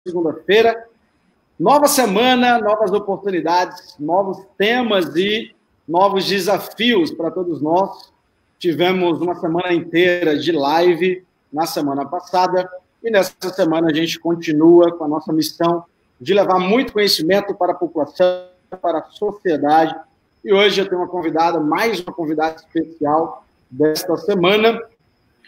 segunda-feira. Nova semana, novas oportunidades, novos temas e novos desafios para todos nós. Tivemos uma semana inteira de live na semana passada e nessa semana a gente continua com a nossa missão de levar muito conhecimento para a população, para a sociedade. E hoje eu tenho uma convidada, mais uma convidada especial desta semana.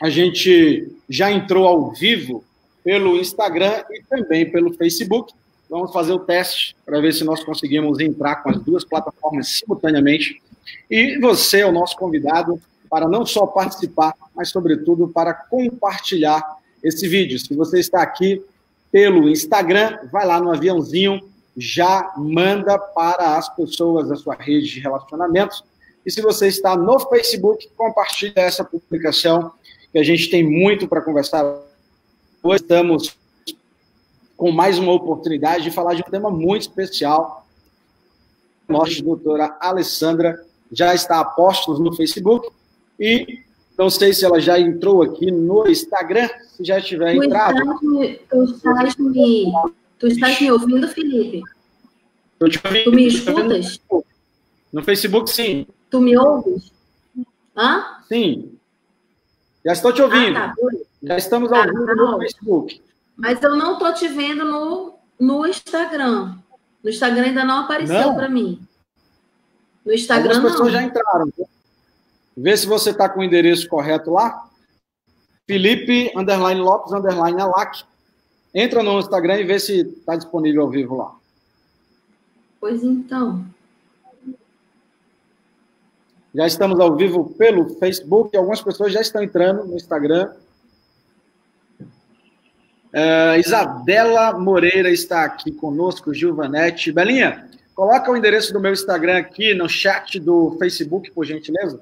A gente já entrou ao vivo pelo Instagram e também pelo Facebook. Vamos fazer o teste para ver se nós conseguimos entrar com as duas plataformas simultaneamente. E você é o nosso convidado para não só participar, mas, sobretudo, para compartilhar esse vídeo. Se você está aqui pelo Instagram, vai lá no aviãozinho, já manda para as pessoas da sua rede de relacionamentos. E se você está no Facebook, compartilha essa publicação, que a gente tem muito para conversar. Hoje estamos com mais uma oportunidade de falar de um tema muito especial. Nossa doutora Alessandra já está a postos no Facebook e não sei se ela já entrou aqui no Instagram, se já tiver entrado. Tu estás me ouvindo, Felipe? Tu me escutas? No Facebook, sim. Tu me ouves? Hã? Sim. Já estou te ouvindo. Tá. Já estamos ao vivo no Facebook. Mas eu não estou te vendo no Instagram. No Instagram ainda não apareceu para mim. No Instagram, algumas pessoas já entraram. Vê se você está com o endereço correto lá. Felipe_Lopes_Alac. Entra no Instagram e vê se está disponível ao vivo lá. Pois então. Já estamos ao vivo pelo Facebook. Algumas pessoas já estão entrando no Instagram. Isabela Moreira está aqui conosco, Gilvanete. Belinha, coloca o endereço do meu Instagram aqui no chat do Facebook, por gentileza,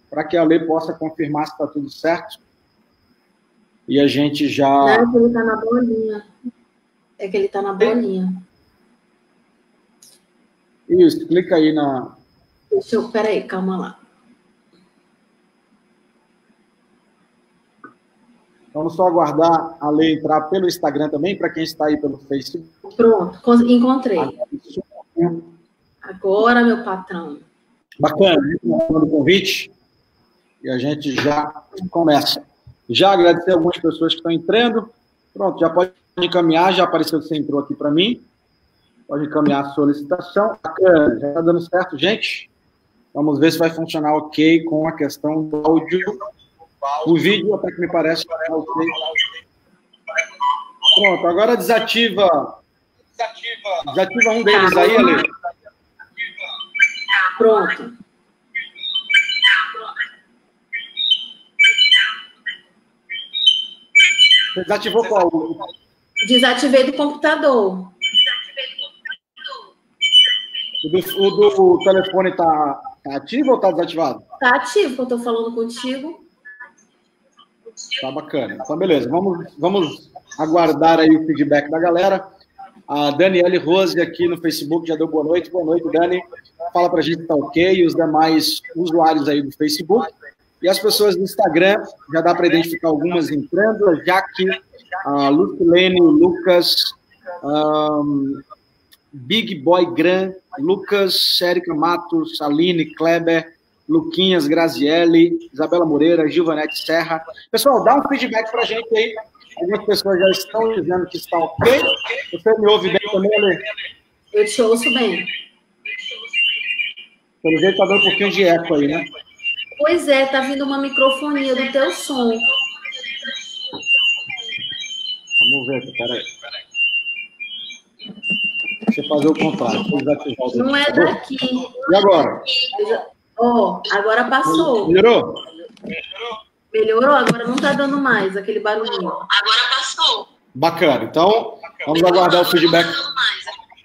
para que a Lê possa confirmar se está tudo certo. E a gente já... Não, é que ele está na bolinha. É que ele está na bolinha. Isso, clica aí na... Peraí, calma lá. Vamos só aguardar a Lê entrar pelo Instagram também, para quem está aí pelo Facebook. Pronto, encontrei. Agora, meu patrão. Bacana, o convite. E a gente já começa. Já agradecer algumas pessoas que estão entrando. Pronto, já pode encaminhar, já apareceu que você entrou aqui para mim. Pode encaminhar a solicitação. Bacana, já está dando certo, gente? Vamos ver se vai funcionar ok com a questão do áudio. O vídeo, até que me parece que está ok. Pronto, agora desativa um deles aí, Ale. Pronto. Você desativou qual? Desativei do computador. O do telefone está ativo ou está desativado? Está ativo, que eu estou falando contigo. Tá bacana. Então, beleza. Vamos aguardar aí o feedback da galera. A Daniele Rose aqui no Facebook já deu boa noite. Boa noite, Dani. Fala pra gente se tá ok. E os demais usuários aí do Facebook. E as pessoas do Instagram, já dá para identificar algumas entrando. A Jaque, a Lucilene, Lucas, Big Boy Gran, Lucas, Érica Matos, Aline, Kleber, Luquinhas, Graziele, Isabela Moreira, Gilvanete Serra. Pessoal, dá um feedback para a gente aí. Algumas pessoas já estão dizendo que está ok. Você me ouve bem também, Ale? Eu te ouço bem. Pelo jeito está dando um pouquinho de eco aí, né? Pois é, tá vindo uma microfonia do teu som. Vamos ver aqui, peraí. Deixa eu fazer o contrário. Não é daqui. E agora? Agora passou. Melhorou? Melhorou? Agora não tá dando mais aquele barulhinho. Agora passou. Bacana. Então, vamos aguardar o feedback.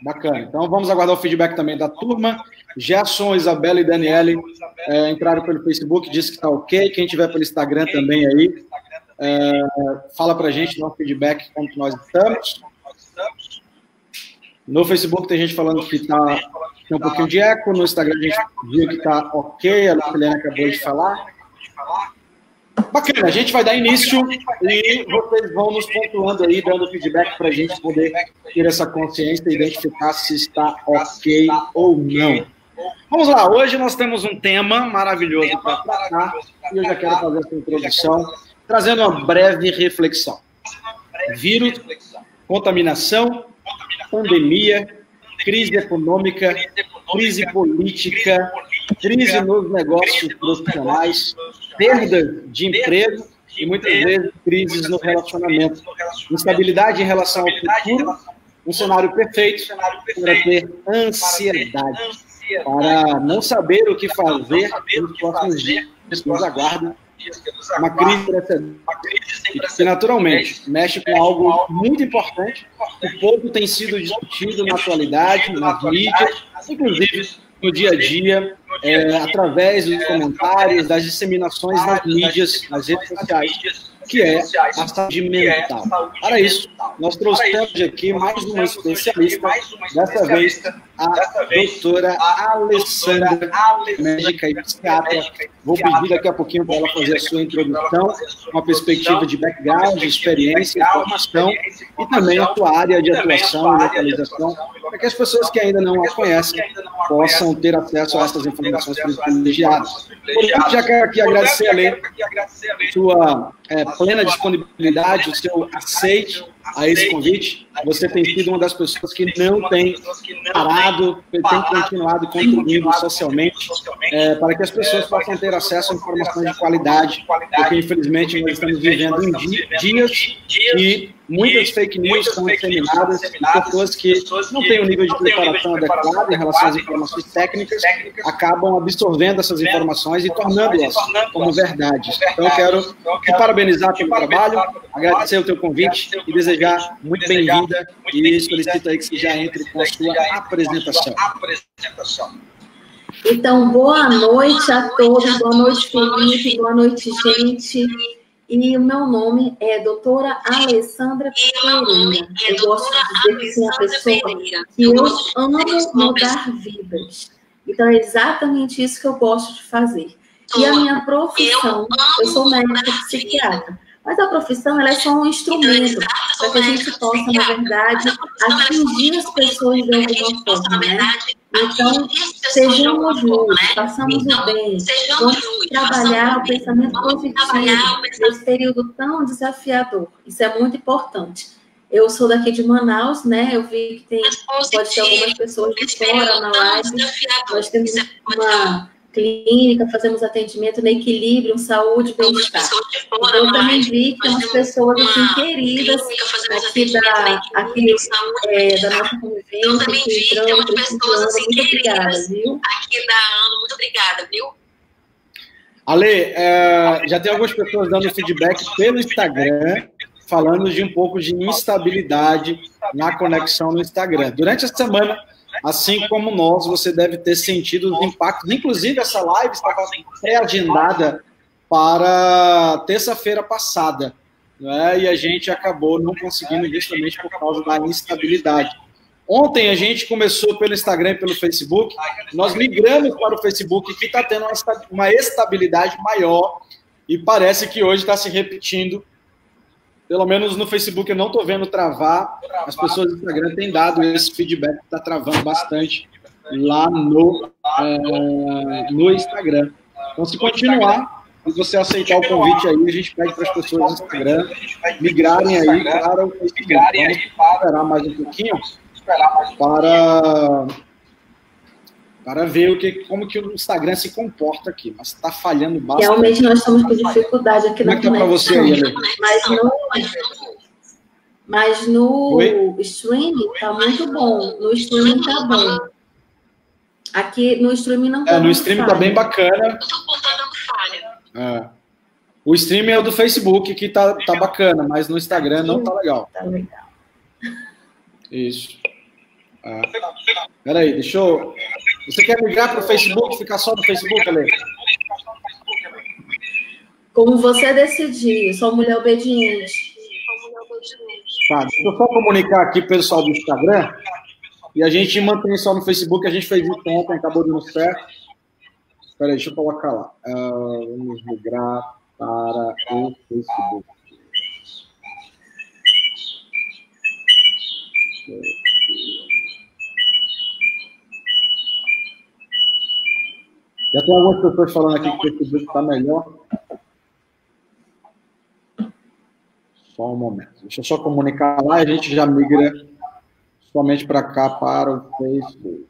Bacana. Então, vamos aguardar o feedback também da turma. Gerson, Isabela e Daniele entraram pelo Facebook, disse que está ok. Quem tiver pelo Instagram também aí, fala pra gente, dá um feedback como que nós estamos. No Facebook tem gente falando que tem um pouquinho de eco. No Instagram a gente viu que está ok. A Lucilene acabou de falar. Bacana, a gente vai dar início e vocês vão nos pontuando aí, dando feedback para a gente poder ter essa consciência e identificar se está ok ou não. Vamos lá, hoje nós temos um tema maravilhoso para tratar e eu já quero fazer essa introdução, trazendo uma breve reflexão. Vírus, contaminação, pandemia, crise econômica, crise política, crise nos negócios profissionais, perda de emprego e muitas vezes crises no relacionamento. Instabilidade em relação ao futuro, um cenário perfeito para ter ansiedade, para não saber o que fazer nos próximos dias que nos aguardam. Uma crise precedente, que naturalmente mexe com algo muito importante, que pouco tem sido discutido na atualidade, nas mídias, inclusive no dia a dia, através dos comentários, das disseminações nas mídias, nas redes sociais, que é a saúde mental. Para isso, nós trouxemos aqui mais uma especialista, dessa vez a doutora Alessandra, médica e psiquiatra. Vou pedir daqui a pouquinho para ela fazer a sua introdução, uma perspectiva de background, de experiência, formação e também a sua área de atuação e localização, para que as pessoas que ainda não a conhecem possam ter acesso a essas informações privilegiadas. Portanto, já quero aqui agradecer a Lê, sua plena disponibilidade, o seu aceite a esse convite. Você tem sido uma das pessoas que não tem parado, tem continuado contribuindo socialmente para que as pessoas possam ter acesso a informações de qualidade, porque infelizmente nós estamos vivendo em dias e muitas fake news são disseminadas e pessoas que não têm um nível de preparação adequado em relação às informações técnicas acabam absorvendo essas informações e tornando-as como verdades. Então eu quero te parabenizar pelo trabalho, agradecer o teu convite e desejar muito bem-vinda e solicito aí que você já entre com a sua apresentação. Então, boa noite a todos, boa noite, Felipe, boa noite, gente. E o meu nome é doutora Alessandra Pereira. Eu gosto de dizer que sou uma pessoa que eu amo mudar vidas. Então, é exatamente isso que eu gosto de fazer. E a minha profissão, eu sou médica psiquiatra. Mas a profissão, ela é só um instrumento para que a gente possa, na verdade, atingir as pessoas de alguma forma, né? Então, sejamos luz, façamos o bem, vamos trabalhar o pensamento positivo nesse período tão desafiador. Isso é muito importante. Eu sou daqui de Manaus, né? Eu vi que pode ter algumas pessoas de fora na live. Nós temos uma clínica, fazemos atendimento no equilíbrio, saúde, bem-estar. Eu também vi que umas pessoas assim, queridas aqui da nossa convivência, que entrando, prestigiando. Muito obrigada, viu? Muito obrigada, viu? Ale, já tem algumas pessoas dando feedback pelo Instagram, falando de um pouco de instabilidade na conexão no Instagram. Durante a semana, assim como nós, você deve ter sentido os impactos. Inclusive, essa live estava pré-agendada para terça-feira passada, né? E a gente acabou não conseguindo justamente por causa da instabilidade. Ontem a gente começou pelo Instagram e pelo Facebook, nós migramos para o Facebook, que está tendo uma estabilidade maior, e parece que hoje está se repetindo. Pelo menos no Facebook eu não estou vendo travar. As pessoas do Instagram têm dado esse feedback que está travando bastante lá no Instagram. Então, se continuar, se você aceitar o convite aí, a gente pede para as pessoas do Instagram migrarem aí para o Facebook. Vamos esperar mais um pouquinho para ver como que o Instagram se comporta aqui, mas está falhando bastante. Realmente nós estamos com dificuldade aqui na conexão. Como é que está para você aí, Ale? Mas no streaming está muito bom. No streaming está bom. Aqui no streaming não está. No streaming está bem bacana. Eu estou dando falha. O streaming é o do Facebook, que tá bacana, mas no Instagram não tá legal. Tá legal. Isso. Peraí, deixa eu... Você quer migrar para o Facebook, ficar só no Facebook, Ale? Como você decidir, eu sou mulher obediente. Tá, deixa eu só comunicar aqui pro pessoal do Instagram e a gente mantém só no Facebook. A gente fez isso ontem, acabou dando certo. Espera aí, deixa eu colocar lá. Vamos migrar para o Facebook. Já tem algumas pessoas falando aqui que o Facebook está melhor. Só um momento. Deixa eu só comunicar lá e a gente já migra somente para cá, para o Facebook.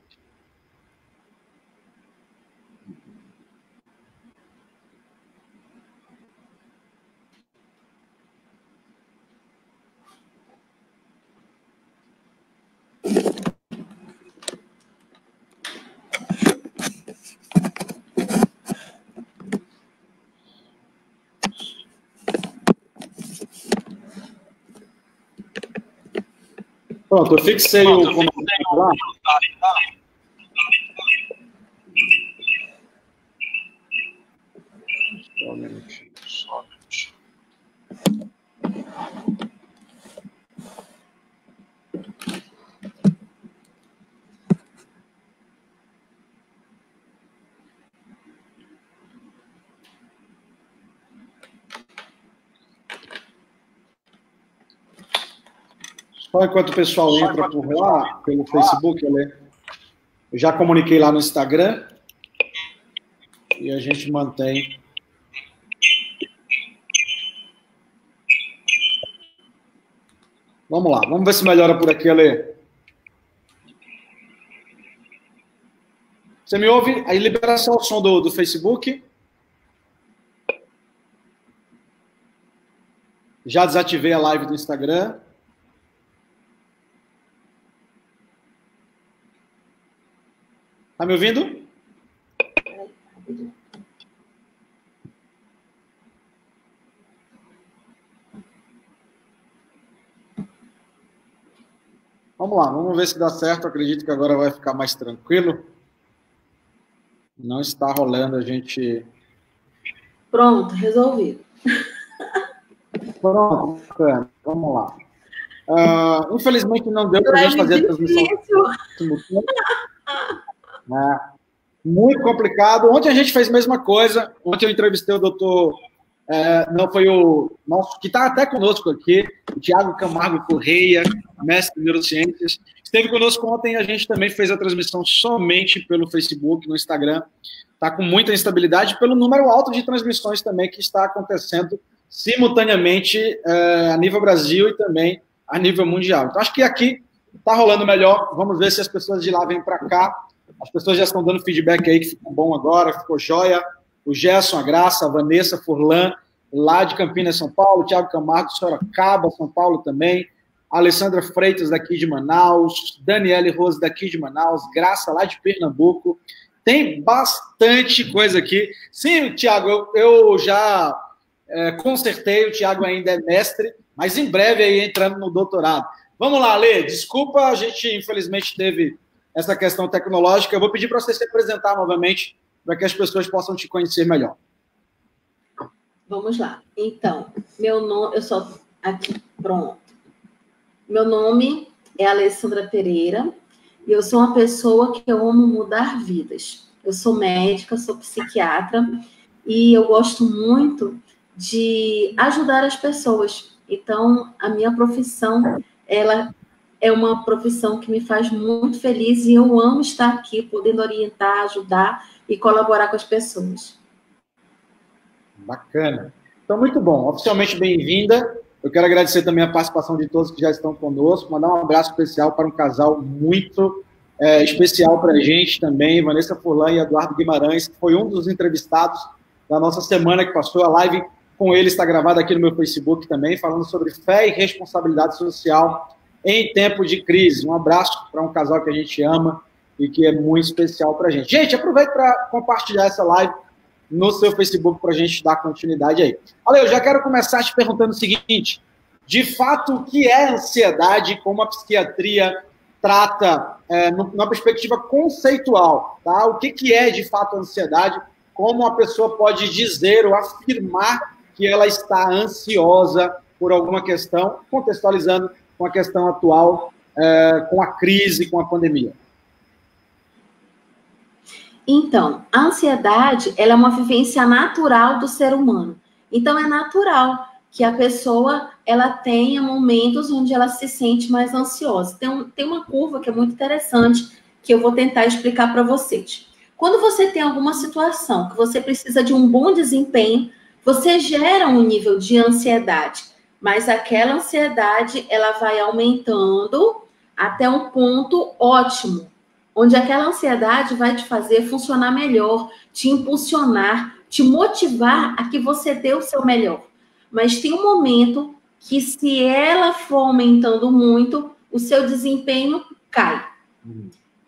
Pronto, eu fixei o comentário lá. Só um minutinho. Só enquanto o pessoal entra por lá, pelo Facebook, eu já comuniquei lá no Instagram e a gente mantém. Vamos lá, vamos ver se melhora por aqui, Ale. Você me ouve? Aí libera só o som do Facebook. Já desativei a live do Instagram. Tá me ouvindo? Vamos lá, vamos ver se dá certo. Acredito que agora vai ficar mais tranquilo. Não está rolando, a gente... Pronto, resolvido. Pronto, vamos lá. Infelizmente não deu para a gente fazer a transmissão. Muito complicado. Ontem a gente fez a mesma coisa. Ontem eu entrevistei o doutor... não foi o nosso, que está até conosco aqui, o Tiago Camargo Correia, mestre de neurociências. Esteve conosco ontem e a gente também fez a transmissão somente pelo Facebook, no Instagram. Está com muita instabilidade pelo número alto de transmissões também que está acontecendo simultaneamente a nível Brasil e também a nível mundial. Então, acho que aqui está rolando melhor. Vamos ver se as pessoas de lá vêm para cá. As pessoas já estão dando feedback aí que ficou bom agora, ficou jóia. O Gerson, a Graça, a Vanessa Furlan, lá de Campinas, São Paulo, o Thiago Camargo, Sorocaba, São Paulo também, a Alessandra Freitas, daqui de Manaus, Daniele Rose, daqui de Manaus, Graça, lá de Pernambuco. Tem bastante coisa aqui. Sim, Thiago, eu já consertei, o Thiago ainda é mestre, mas em breve aí entrando no doutorado. Vamos lá, Lê, desculpa, a gente infelizmente teve essa questão tecnológica. Eu vou pedir para você se apresentar novamente, para que as pessoas possam te conhecer melhor. Vamos lá. Então, meu nome, eu sou aqui, pronto. Meu nome é Alessandra Pereira e eu sou uma pessoa que eu amo mudar vidas. Eu sou médica, sou psiquiatra e eu gosto muito de ajudar as pessoas. Então, a minha profissão, ela é uma profissão que me faz muito feliz e eu amo estar aqui, podendo orientar, ajudar e colaborar com as pessoas. Bacana. Então, muito bom. Oficialmente bem-vinda. Eu quero agradecer também a participação de todos que já estão conosco. Mandar um abraço especial para um casal muito especial para a gente também, Vanessa Furlan e Eduardo Guimarães, que foi um dos entrevistados da nossa semana que passou. A live com ele está gravada aqui no meu Facebook também, falando sobre fé e responsabilidade social em tempo de crise. Um abraço para um casal que a gente ama e que é muito especial para a gente. Gente, aproveite para compartilhar essa live no seu Facebook para a gente dar continuidade aí. Olha, eu já quero começar te perguntando o seguinte: de fato, o que é ansiedade, como a psiquiatria trata numa perspectiva conceitual, tá? O que é de fato a ansiedade, como a pessoa pode dizer ou afirmar que ela está ansiosa por alguma questão, contextualizando com a questão atual, com a crise, com a pandemia. Então, a ansiedade, ela é uma vivência natural do ser humano. Então, é natural que a pessoa ela tenha momentos onde ela se sente mais ansiosa. Tem uma curva que é muito interessante, que eu vou tentar explicar para vocês. Quando você tem alguma situação que você precisa de um bom desempenho, você gera um nível de ansiedade, mas aquela ansiedade ela vai aumentando até um ponto ótimo, onde aquela ansiedade vai te fazer funcionar melhor, te impulsionar, te motivar a que você dê o seu melhor. Mas tem um momento que, se ela for aumentando muito, o seu desempenho cai.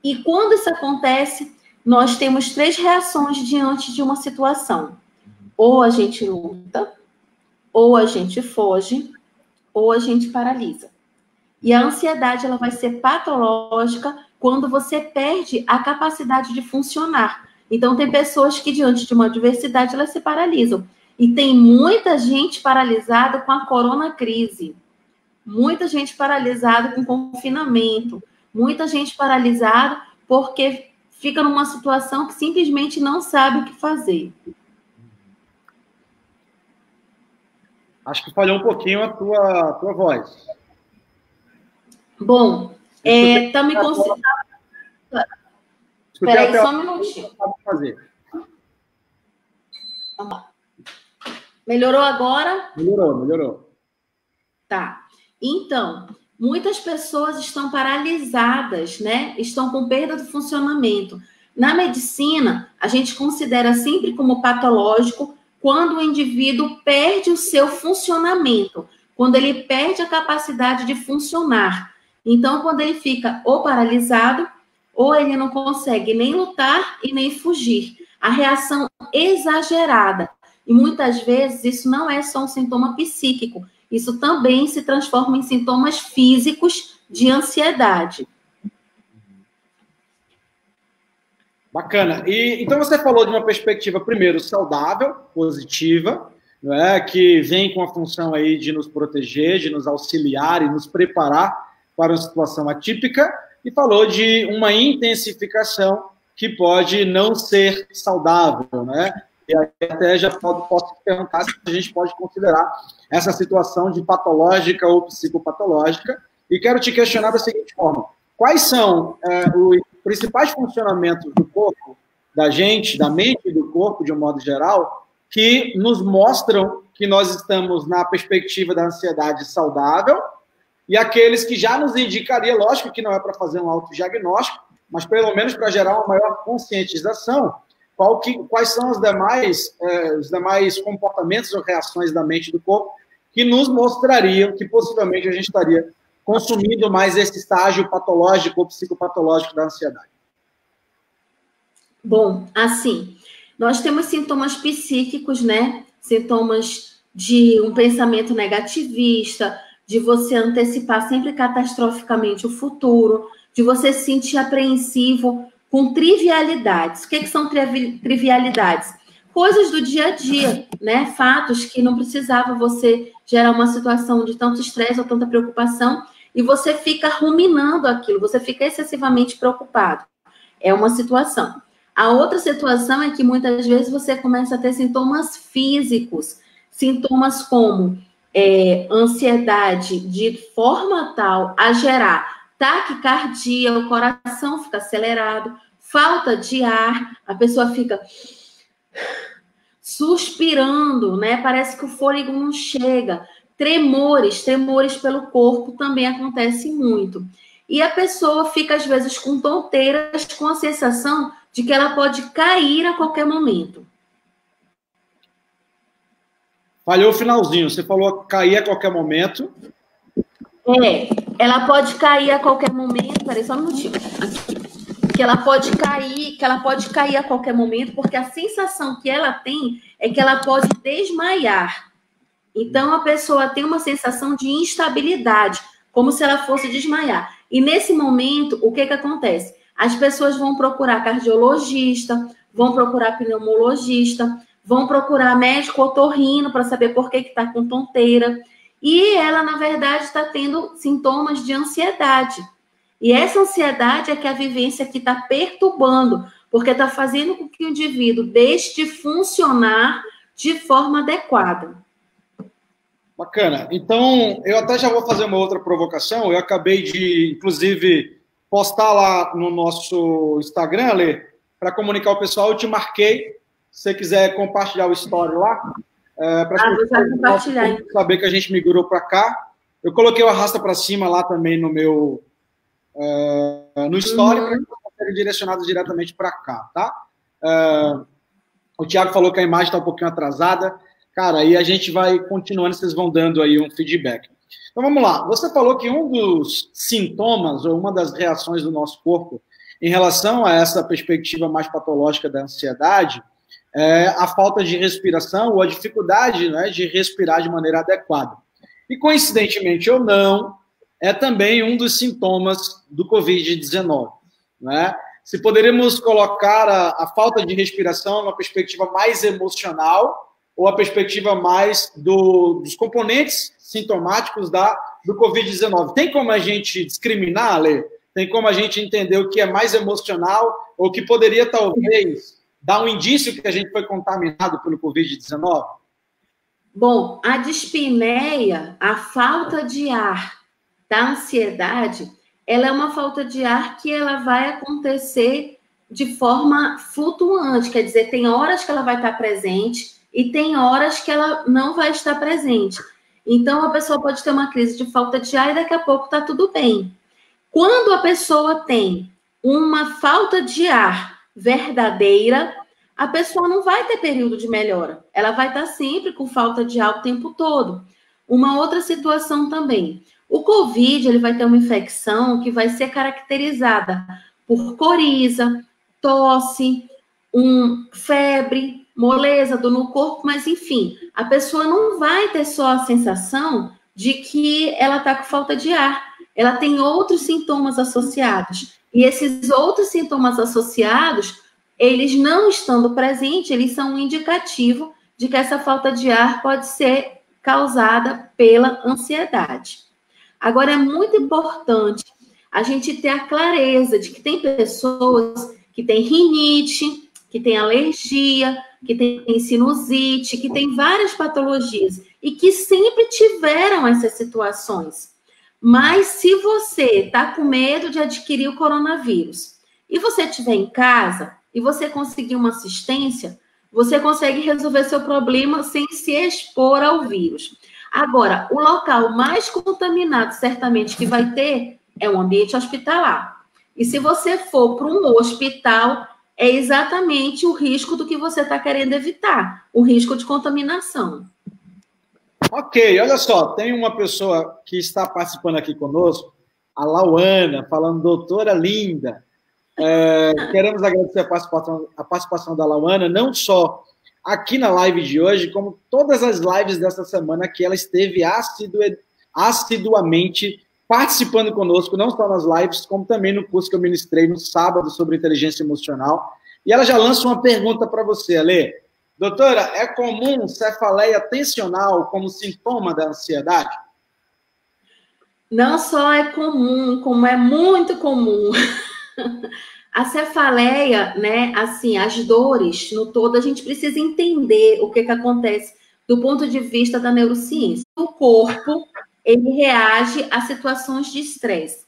E quando isso acontece, nós temos 3 reações diante de uma situação. Ou a gente luta, ou a gente foge, ou a gente paralisa. E a ansiedade ela vai ser patológica quando você perde a capacidade de funcionar. Então, tem pessoas que, diante de uma adversidade, elas se paralisam. E tem muita gente paralisada com a coronacrise. Muita gente paralisada com confinamento. Muita gente paralisada porque fica numa situação que simplesmente não sabe o que fazer. Acho que falhou um pouquinho a tua voz. Bom, tá me considerando... Espera aí, só um minutinho. Fazer. Vamos lá. Melhorou agora? Melhorou. Tá. Então, muitas pessoas estão paralisadas, né? Estão com perda do funcionamento. Na medicina, a gente considera sempre como patológico quando o indivíduo perde o seu funcionamento, quando ele perde a capacidade de funcionar. Então, quando ele fica ou paralisado, ou ele não consegue nem lutar e nem fugir. A reação exagerada. E muitas vezes isso não é só um sintoma psíquico, isso também se transforma em sintomas físicos de ansiedade. Bacana. E então você falou de uma perspectiva, primeiro, saudável, positiva, né, que vem com a função aí de nos proteger, de nos auxiliar e nos preparar para uma situação atípica, e falou de uma intensificação que pode não ser saudável, né? E aí até já posso perguntar se a gente pode considerar essa situação de patológica ou psicopatológica. E quero te questionar da seguinte forma: quais são os principais funcionamentos do corpo, da gente, da mente e do corpo, de um modo geral, que nos mostram que nós estamos na perspectiva da ansiedade saudável, e aqueles que já nos indicaria, lógico que não é para fazer um autodiagnóstico, mas pelo menos para gerar uma maior conscientização, quais são os demais comportamentos ou reações da mente e do corpo que nos mostrariam que possivelmente a gente estaria consumindo mais esse estágio patológico ou psicopatológico da ansiedade. Bom, assim, nós temos sintomas psíquicos, né? Sintomas de um pensamento negativista, de você antecipar sempre catastroficamente o futuro, de você se sentir apreensivo com trivialidades. O que são trivialidades? Coisas do dia a dia, né? Fatos que não precisava você gerar uma situação de tanto estresse ou tanta preocupação, e você fica ruminando aquilo, você fica excessivamente preocupado. É uma situação. A outra situação é que muitas vezes você começa a ter sintomas físicos, sintomas como ansiedade de forma tal a gerar taquicardia, o coração fica acelerado, falta de ar, a pessoa fica suspirando, né? Parece que o fôlego não chega. Tremores pelo corpo também acontece muito. E a pessoa fica, às vezes, com tonteiras, com a sensação de que ela pode cair a qualquer momento. Falhou o finalzinho. Você falou cair a qualquer momento. Ela pode cair a qualquer momento. Peraí, só um minutinho. Aqui. Que ela pode cair a qualquer momento, porque a sensação que ela tem é que ela pode desmaiar. Então, a pessoa tem uma sensação de instabilidade, como se ela fosse desmaiar. E nesse momento, o que acontece? As pessoas vão procurar cardiologista, vão procurar pneumologista, vão procurar médico otorrino para saber por que está com tonteira. E ela, na verdade, está tendo sintomas de ansiedade. E essa ansiedade é que a vivência aqui está perturbando, porque está fazendo com que o indivíduo deixe de funcionar de forma adequada. Bacana. Então, eu até já vou fazer uma outra provocação. Eu acabei de, inclusive, postar lá no nosso Instagram, Lê, para comunicar ao pessoal. Eu te marquei. Se você quiser compartilhar o story lá, para compartilhar. Saber que a gente migrou para cá. Eu coloquei o arrasta para cima lá também no meu no story, para que vocês sejam direcionados diretamente para cá, tá? O Thiago falou que a imagem está um pouquinho atrasada. Cara, aí a gente vai continuando, vocês vão dando aí um feedback. Então, vamos lá. Você falou que um dos sintomas, ou uma das reações do nosso corpo em relação a essa perspectiva mais patológica da ansiedade é a falta de respiração ou a dificuldade, né, de respirar de maneira adequada. E, coincidentemente ou não, é também um dos sintomas do Covid-19, né? Se poderíamos colocar a falta de respiração numa perspectiva mais emocional ou a perspectiva mais dos componentes sintomáticos do Covid-19. Tem como a gente discriminar, Lê? Tem como a gente entender o que é mais emocional ou que poderia, talvez, dar um indício que a gente foi contaminado pelo Covid-19? Bom, a dispneia, a falta de ar da ansiedade, ela é uma falta de ar que ela vai acontecer de forma flutuante, quer dizer, tem horas que ela vai estar presente e tem horas que ela não vai estar presente. Então, a pessoa pode ter uma crise de falta de ar e daqui a pouco está tudo bem. Quando a pessoa tem uma falta de ar verdadeira, a pessoa não vai ter período de melhora. Ela vai estar sempre com falta de ar o tempo todo. Uma outra situação também. O Covid, ele vai ter uma infecção que vai ser caracterizada por coriza, tosse, febre, moleza, dor no corpo, mas enfim, a pessoa não vai ter só a sensação de que ela está com falta de ar. Ela tem outros sintomas associados. E esses outros sintomas associados, eles não estando presentes, eles são um indicativo de que essa falta de ar pode ser causada pela ansiedade. Agora, é muito importante a gente ter a clareza de que tem pessoas que têm rinite, que têm alergia, que têm sinusite, que têm várias patologias e que sempre tiveram essas situações. Mas se você está com medo de adquirir o coronavírus e você estiver em casa e você conseguir uma assistência, você consegue resolver seu problema sem se expor ao vírus. Agora, o local mais contaminado, certamente, que vai ter é o ambiente hospitalar. E se você for para um hospital, é exatamente o risco do que você está querendo evitar, o risco de contaminação. Ok, olha só, tem uma pessoa que está participando aqui conosco, a Lauana, falando, doutora linda. Queremos agradecer a participação da Lauana, não só aqui na live de hoje, como todas as lives dessa semana que ela esteve assiduamente participando conosco, não só nas lives, como também no curso que eu ministrei no sábado sobre inteligência emocional. E ela já lança uma pergunta para você, Ale. Doutora, é comum cefaleia tensional como sintoma da ansiedade? Não só é comum, como é muito comum. A cefaleia, né, assim, as dores no todo, a gente precisa entender o que acontece do ponto de vista da neurociência. O corpo, ele reage a situações de estresse.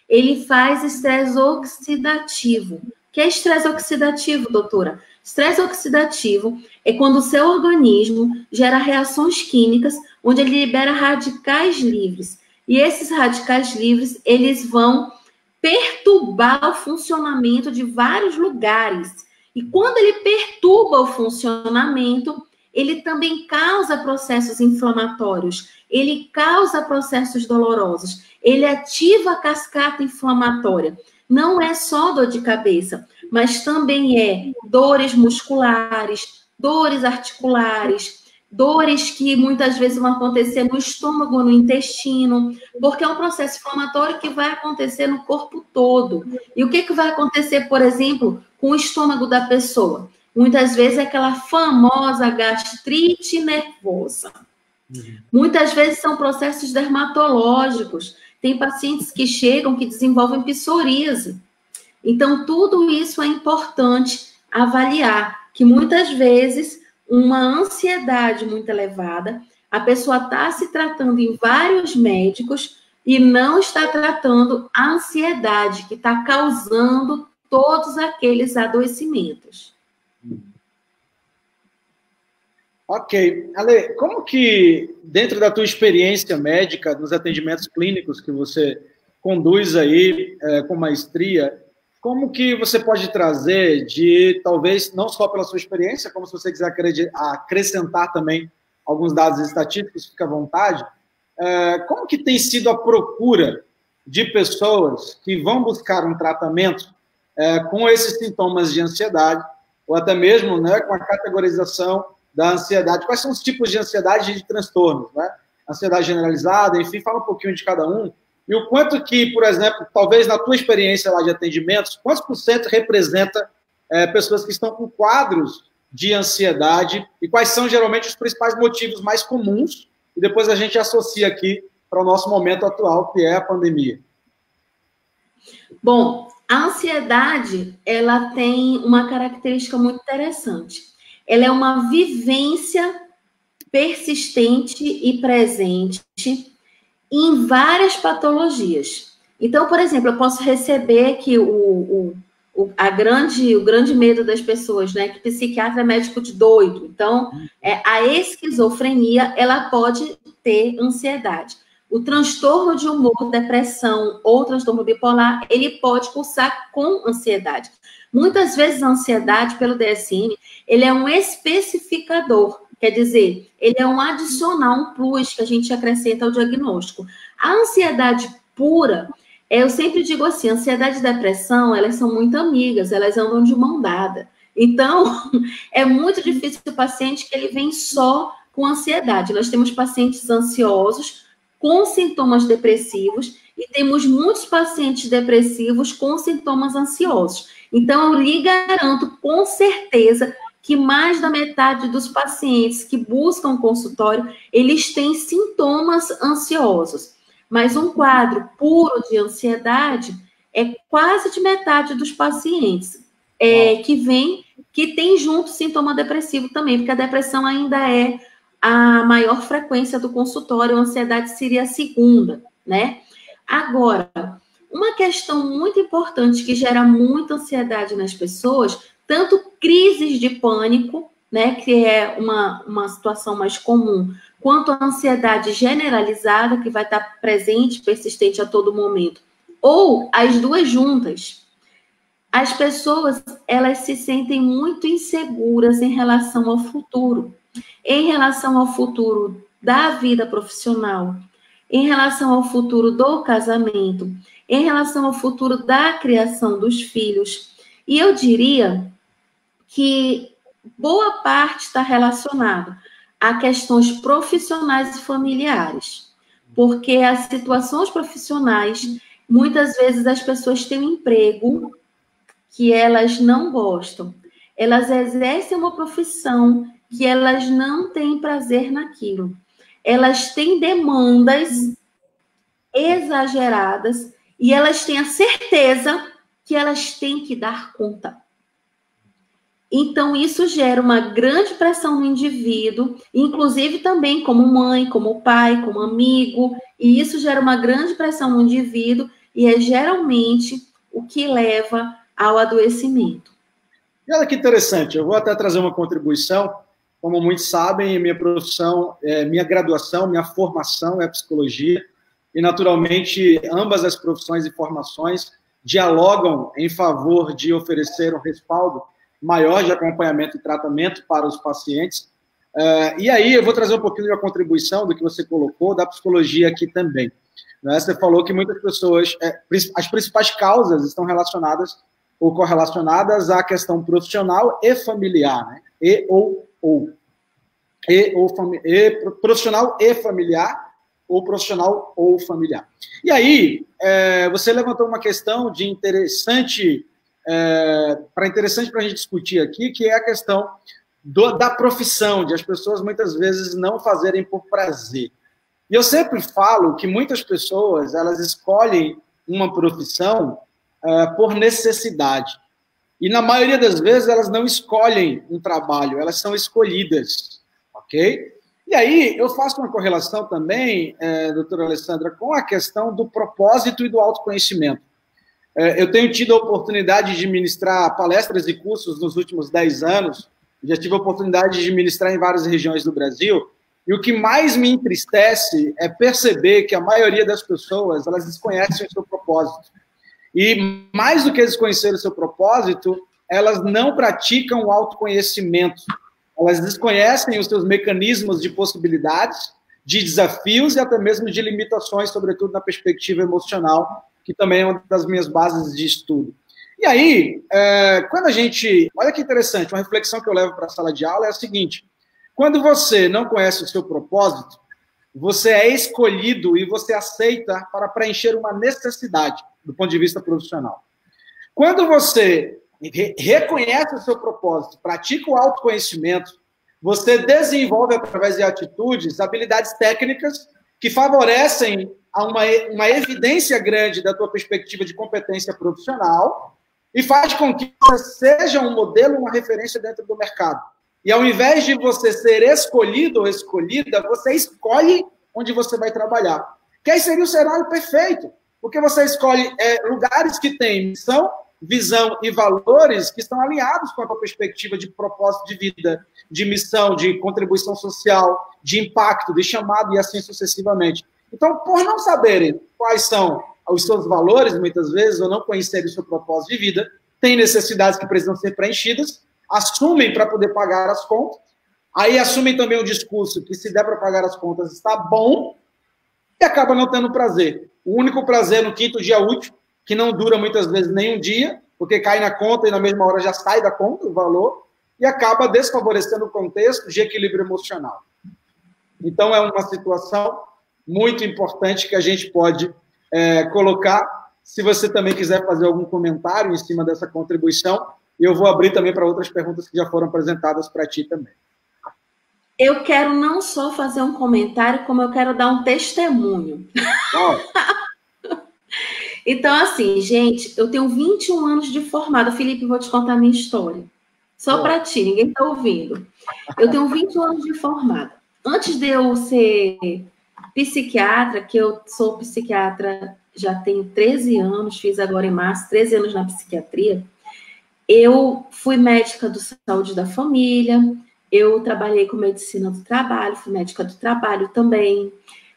Ele faz estresse oxidativo. O que é estresse oxidativo, doutora? Estresse oxidativo é quando o seu organismo gera reações químicas onde ele libera radicais livres. E esses radicais livres, eles vão perturbar o funcionamento de vários lugares. E quando ele perturba o funcionamento, ele também causa processos inflamatórios, ele causa processos dolorosos, ele ativa a cascata inflamatória. Não é só dor de cabeça, mas também é dores musculares, dores articulares, dores que muitas vezes vão acontecer no estômago ou no intestino, porque é um processo inflamatório que vai acontecer no corpo todo. E o que vai acontecer, por exemplo, com o estômago da pessoa? Muitas vezes é aquela famosa gastrite nervosa. Muitas vezes são processos dermatológicos. Tem pacientes que chegam que desenvolvem psoríase. Então, tudo isso é importante avaliar, que muitas vezes uma ansiedade muito elevada, a pessoa está se tratando em vários médicos e não está tratando a ansiedade que está causando todos aqueles adoecimentos. Ok. Ale, como que, dentro da tua experiência médica, nos atendimentos clínicos que você conduz aí com maestria, como que você pode trazer de, talvez, não só pela sua experiência, como se você quiser acrescentar também alguns dados estatísticos, fica à vontade, como que tem sido a procura de pessoas que vão buscar um tratamento com esses sintomas de ansiedade, ou até mesmo, né, com a categorização da ansiedade? Quais são os tipos de ansiedade e de transtornos, né? Ansiedade generalizada, enfim, fala um pouquinho de cada um. E o quanto que, por exemplo, talvez na tua experiência lá de atendimentos, quantos por cento representa pessoas que estão com quadros de ansiedade e quais são geralmente os principais motivos mais comuns? E depois a gente associa aqui para o nosso momento atual, que é a pandemia. Bom, a ansiedade, ela tem uma característica muito interessante. Ela é uma vivência persistente e presente em várias patologias. Então, por exemplo, eu posso receber que o grande medo das pessoas, né, que psiquiatra é médico de doido. Então, a esquizofrenia, ela pode ter ansiedade. O transtorno de humor, depressão ou transtorno bipolar, ele pode cursar com ansiedade. Muitas vezes a ansiedade, pelo DSM, ele é um especificador, quer dizer, ele é um adicional, um plus que a gente acrescenta ao diagnóstico. A ansiedade pura, eu sempre digo assim, ansiedade e depressão, elas são muito amigas, elas andam de mão dada. Então, é muito difícil o paciente que ele vem só com ansiedade. Nós temos pacientes ansiosos com sintomas depressivos e temos muitos pacientes depressivos com sintomas ansiosos. Então, eu lhe garanto com certeza que mais da metade dos pacientes que buscam consultório, eles têm sintomas ansiosos. Mas um quadro puro de ansiedade é quase de metade dos pacientes que tem junto sintoma depressivo também, porque a depressão ainda é a maior frequência do consultório, a ansiedade seria a segunda, né? Agora, uma questão muito importante que gera muita ansiedade nas pessoas, tanto crises de pânico, né, que é uma situação mais comum, quanto a ansiedade generalizada, que vai estar presente, persistente a todo momento, ou as duas juntas. As pessoas, elas se sentem muito inseguras em relação ao futuro, da vida profissional, em relação ao futuro do casamento, em relação ao futuro da criação dos filhos. E eu diria que boa parte está relacionado a questões profissionais e familiares, porque as situações profissionais, muitas vezes as pessoas têm um emprego que elas não gostam, elas exercem uma profissão que elas não têm prazer naquilo, elas têm demandas exageradas e elas têm a certeza que elas têm que dar conta. Então, isso gera uma grande pressão no indivíduo, inclusive também como mãe, como pai, como amigo, e isso gera uma grande pressão no indivíduo e é geralmente o que leva ao adoecimento. E olha que interessante, eu vou até trazer uma contribuição. Como muitos sabem, minha profissão, minha graduação, minha formação é psicologia, e naturalmente ambas as profissões e formações dialogam em favor de oferecer um respaldo maior de acompanhamento e tratamento para os pacientes. E aí eu vou trazer um pouquinho de uma contribuição do que você colocou, da psicologia aqui também. Você falou que muitas pessoas, as principais causas estão relacionadas ou correlacionadas à questão profissional e familiar, né? Profissional e familiar, ou profissional ou familiar. E aí, você levantou uma questão de interessante para a gente discutir aqui, que é a questão da profissão, de as pessoas muitas vezes não fazerem por prazer. E eu sempre falo que muitas pessoas, elas escolhem uma profissão por necessidade. E na maioria das vezes elas não escolhem um trabalho, elas são escolhidas, ok? E aí eu faço uma correlação também, doutora Alessandra, com a questão do propósito e do autoconhecimento. Eu tenho tido a oportunidade de ministrar palestras e cursos nos últimos 10 anos, já tive a oportunidade de ministrar em várias regiões do Brasil, e o que mais me entristece é perceber que a maioria das pessoas, elas desconhecem o seu propósito. E mais do que desconhecer o seu propósito, elas não praticam o autoconhecimento. Elas desconhecem os seus mecanismos de possibilidades, de desafios e até mesmo de limitações, sobretudo na perspectiva emocional, que também é uma das minhas bases de estudo. E aí, quando a gente... Olha que interessante, uma reflexão que eu levo para a sala de aula é a seguinte: quando você não conhece o seu propósito, você é escolhido e você aceita para preencher uma necessidade do ponto de vista profissional. Quando você reconhece o seu propósito, pratica o autoconhecimento, você desenvolve, através de atitudes, habilidades técnicas que favorecem uma evidência grande da tua perspectiva de competência profissional e faz com que você seja um modelo, uma referência dentro do mercado. E ao invés de você ser escolhido ou escolhida, você escolhe onde você vai trabalhar. Que aí seria o cenário perfeito, porque você escolhe lugares que têm missão, visão e valores que estão alinhados com a tua perspectiva de propósito de vida, de missão, de contribuição social, de impacto, de chamado e assim sucessivamente. Então, por não saberem quais são os seus valores, muitas vezes, ou não conhecerem o seu propósito de vida, tem necessidades que precisam ser preenchidas, assumem para poder pagar as contas, aí assumem também o discurso que se der para pagar as contas está bom, e acaba não tendo prazer. O único prazer no quinto dia útil, que não dura muitas vezes nem um dia, porque cai na conta e na mesma hora já sai da conta o valor, e acaba desfavorecendo o contexto de equilíbrio emocional. Então, é uma situação muito importante que a gente pode colocar. Se você também quiser fazer algum comentário em cima dessa contribuição, eu vou abrir também para outras perguntas que já foram apresentadas para ti também. Eu quero não só fazer um comentário, como eu quero dar um testemunho. Então, assim, gente, eu tenho 21 anos de formada. Felipe, vou te contar a minha história. Só para ti, ninguém está ouvindo. Eu tenho 21 anos de formada. Antes de eu ser psiquiatra, que eu sou psiquiatra já tenho 13 anos, fiz agora em março, 13 anos na psiquiatria, eu fui médica do saúde da família, eu trabalhei com medicina do trabalho, fui médica do trabalho também,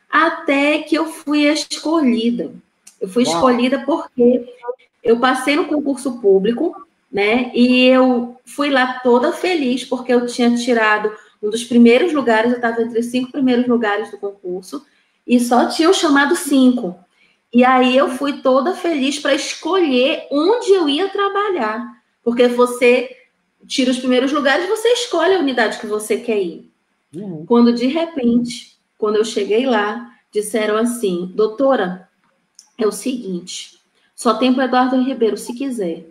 até que eu fui escolhida. Eu fui escolhida porque eu passei no concurso público, né? E eu fui lá toda feliz, porque eu tinha tirado um dos primeiros lugares, eu estava entre os 5 primeiros lugares do concurso, e só tinham chamado 5. E aí eu fui toda feliz para escolher onde eu ia trabalhar. Porque você tira os primeiros lugares, você escolhe a unidade que você quer ir. Quando, de repente, quando eu cheguei lá, disseram assim: doutora, é o seguinte, só tem para Eduardo Ribeiro, se quiser.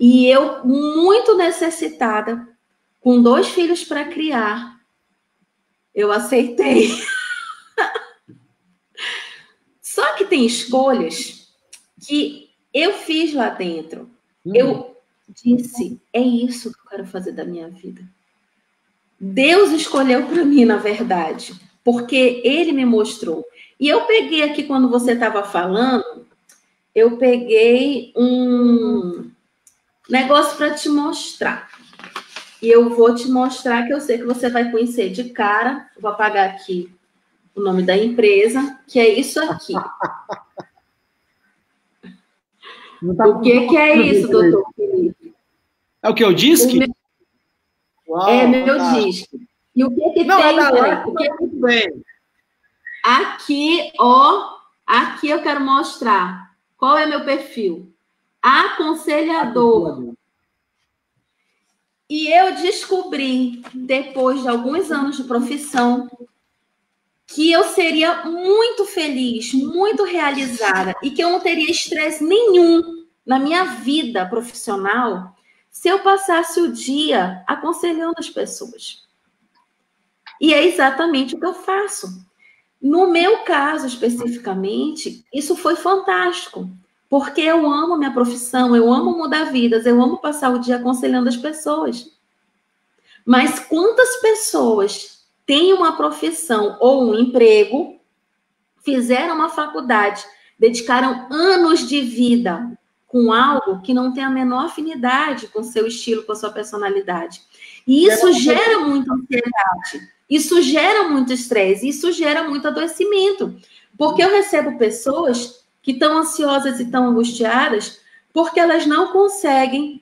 E eu, muito necessitada, com 2 filhos para criar, eu aceitei. Só que tem escolhas que eu fiz lá dentro. Eu disse, é isso que eu quero fazer da minha vida. Deus escolheu para mim, na verdade, porque Ele me mostrou. E eu peguei aqui, quando você estava falando, eu peguei um negócio para te mostrar. E eu vou te mostrar, que eu sei que você vai conhecer de cara. Eu vou apagar aqui o nome da empresa, que é isso aqui. O que é isso, doutor Felipe? É o que eu disse? Meu disco. E o que tem? Aqui, ó. Aqui eu quero mostrar. Qual é meu perfil? Aconselhador. E eu descobri, depois de alguns anos de profissão, que eu seria muito feliz, muito realizada, e que eu não teria estresse nenhum na minha vida profissional se eu passasse o dia aconselhando as pessoas. E é exatamente o que eu faço. No meu caso, especificamente, isso foi fantástico, Porque eu amo minha profissão, eu amo mudar vidas, eu amo passar o dia aconselhando as pessoas. Mas quantas pessoas têm uma profissão ou um emprego, fizeram uma faculdade, dedicaram anos de vida com algo que não tem a menor afinidade com o seu estilo, com a sua personalidade. E isso gera muita ansiedade, isso gera muito estresse, isso gera muito adoecimento. Porque eu recebo pessoas que estão ansiosas e estão angustiadas porque elas não conseguem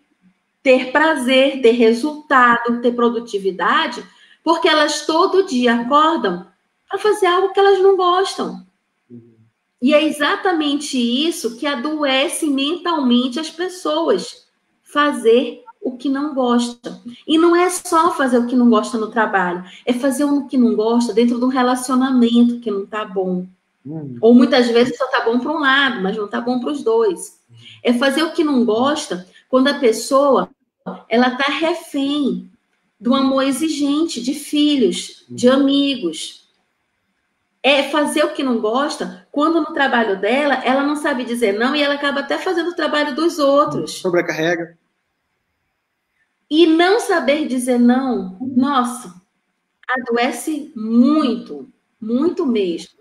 ter prazer, ter resultado, ter produtividade, porque elas todo dia acordam para fazer algo que elas não gostam. E é exatamente isso que adoece mentalmente as pessoas. Fazer o que não gosta. E não é só fazer o que não gosta no trabalho, é fazer o que não gosta dentro de um relacionamento que não está bom. Ou muitas vezes só está bom para um lado, mas não está bom para os dois. É fazer o que não gosta quando a pessoa ela está refém do amor exigente de filhos, de amigos. É fazer o que não gosta quando no trabalho dela ela não sabe dizer não e ela acaba até fazendo o trabalho dos outros. Sobrecarrega. E não saber dizer não, nossa, adoece muito, muito mesmo.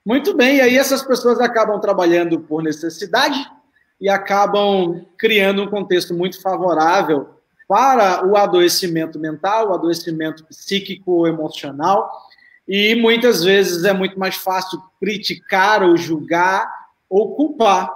Muito bem, e aí essas pessoas acabam trabalhando por necessidade e acabam criando um contexto muito favorável para o adoecimento mental, o adoecimento psíquico, emocional, e muitas vezes é muito mais fácil criticar ou julgar ou culpar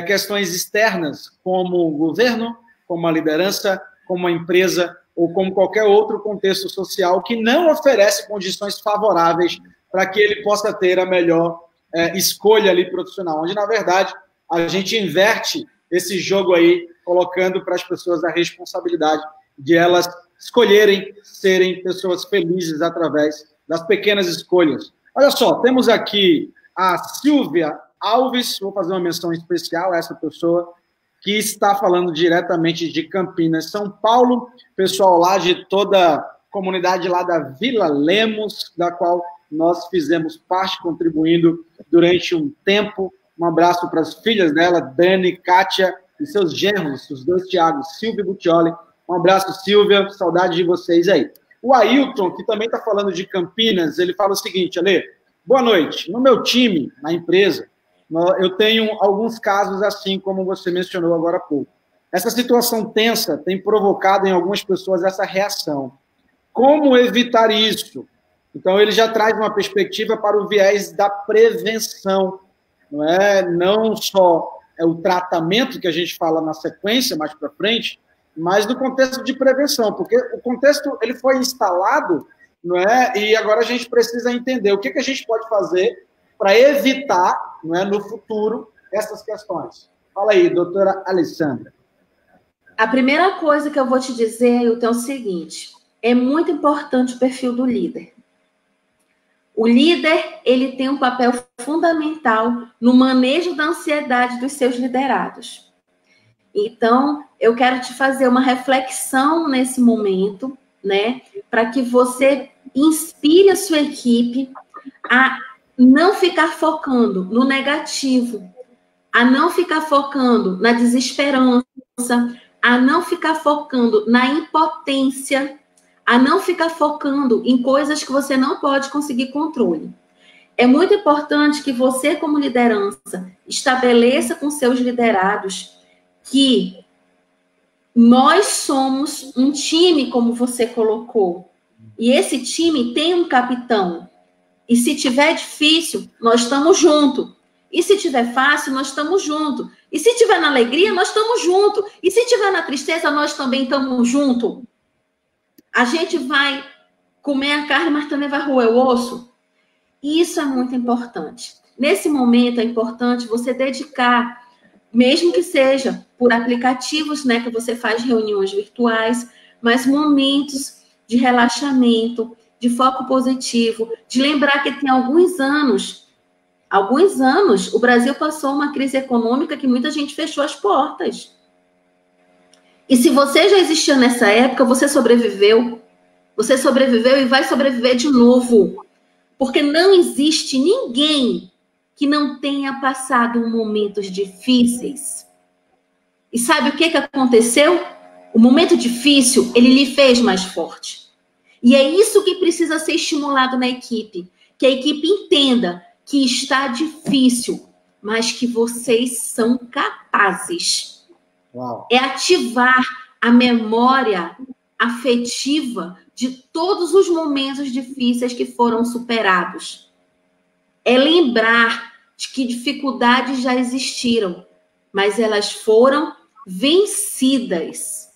questões externas, como o governo, como a liderança, como a empresa ou como qualquer outro contexto social que não oferece condições favoráveis para que ele possa ter a melhor escolha ali profissional, onde, na verdade, a gente inverte esse jogo aí, colocando para as pessoas a responsabilidade de elas escolherem serem pessoas felizes através das pequenas escolhas. Olha só, temos aqui a Silvia Alves, vou fazer uma menção especial a essa pessoa, que está falando diretamente de Campinas, São Paulo, pessoal lá de toda a comunidade lá da Vila Lemos, da qual nós fizemos parte, contribuindo durante um tempo. Um abraço para as filhas dela, Dani, Kátia, e seus genros, os dois Thiagos, Silvia e Butioli. Um abraço, Silvia, saudade de vocês aí. O Ailton, que também está falando de Campinas, ele fala o seguinte, Ale, boa noite. No meu time, na empresa, eu tenho alguns casos assim, como você mencionou agora há pouco. Essa situação tensa tem provocado em algumas pessoas essa reação. Como evitar isso? Então, ele já traz uma perspectiva para o viés da prevenção. Não só o tratamento que a gente fala na sequência, mais para frente, mas no contexto de prevenção, porque o contexto ele foi instalado, e agora a gente precisa entender o que a gente pode fazer para evitar, no futuro, essas questões. Fala aí, doutora Alessandra. A primeira coisa que eu vou te dizer, Ailton, é o seguinte, é muito importante o perfil do líder. O líder, ele tem um papel fundamental no manejo da ansiedade dos seus liderados. Então, eu quero te fazer uma reflexão nesse momento, para que você inspire a sua equipe a não ficar focando no negativo, a não ficar focando na desesperança, a não ficar focando na impotência, a não ficar focando em coisas que você não pode conseguir controle. É muito importante que você, como liderança, estabeleça com seus liderados que nós somos um time, como você colocou, e esse time tem um capitão. E se tiver difícil, nós estamos juntos. E se tiver fácil, nós estamos juntos. E se tiver na alegria, nós estamos juntos. E se tiver na tristeza, nós também estamos juntos. A gente vai comer a carne, mas também vai roer o osso. E isso é muito importante. Nesse momento, é importante você dedicar, mesmo que seja por aplicativos, que você faz reuniões virtuais, mas momentos de relaxamento, de foco positivo, de lembrar que tem alguns anos, o Brasil passou uma crise econômica que muita gente fechou as portas. E se você já existia nessa época, você sobreviveu e vai sobreviver de novo. Porque não existe ninguém que não tenha passado momentos difíceis. E sabe o que aconteceu? O momento difícil, ele lhe fez mais forte. E é isso que precisa ser estimulado na equipe. Que a equipe entenda que está difícil, mas que vocês são capazes. Uau. É ativar a memória afetiva de todos os momentos difíceis que foram superados. É lembrar de que dificuldades já existiram, mas elas foram vencidas.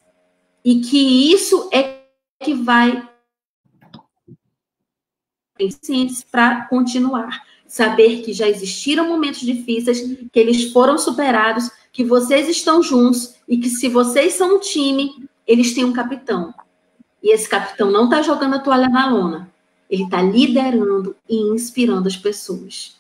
E que isso é que vai para continuar. Saber que já existiram momentos difíceis, que eles foram superados, que vocês estão juntos e que se vocês são um time, eles têm um capitão. E esse capitão não está jogando a toalha na lona. Ele está liderando e inspirando as pessoas.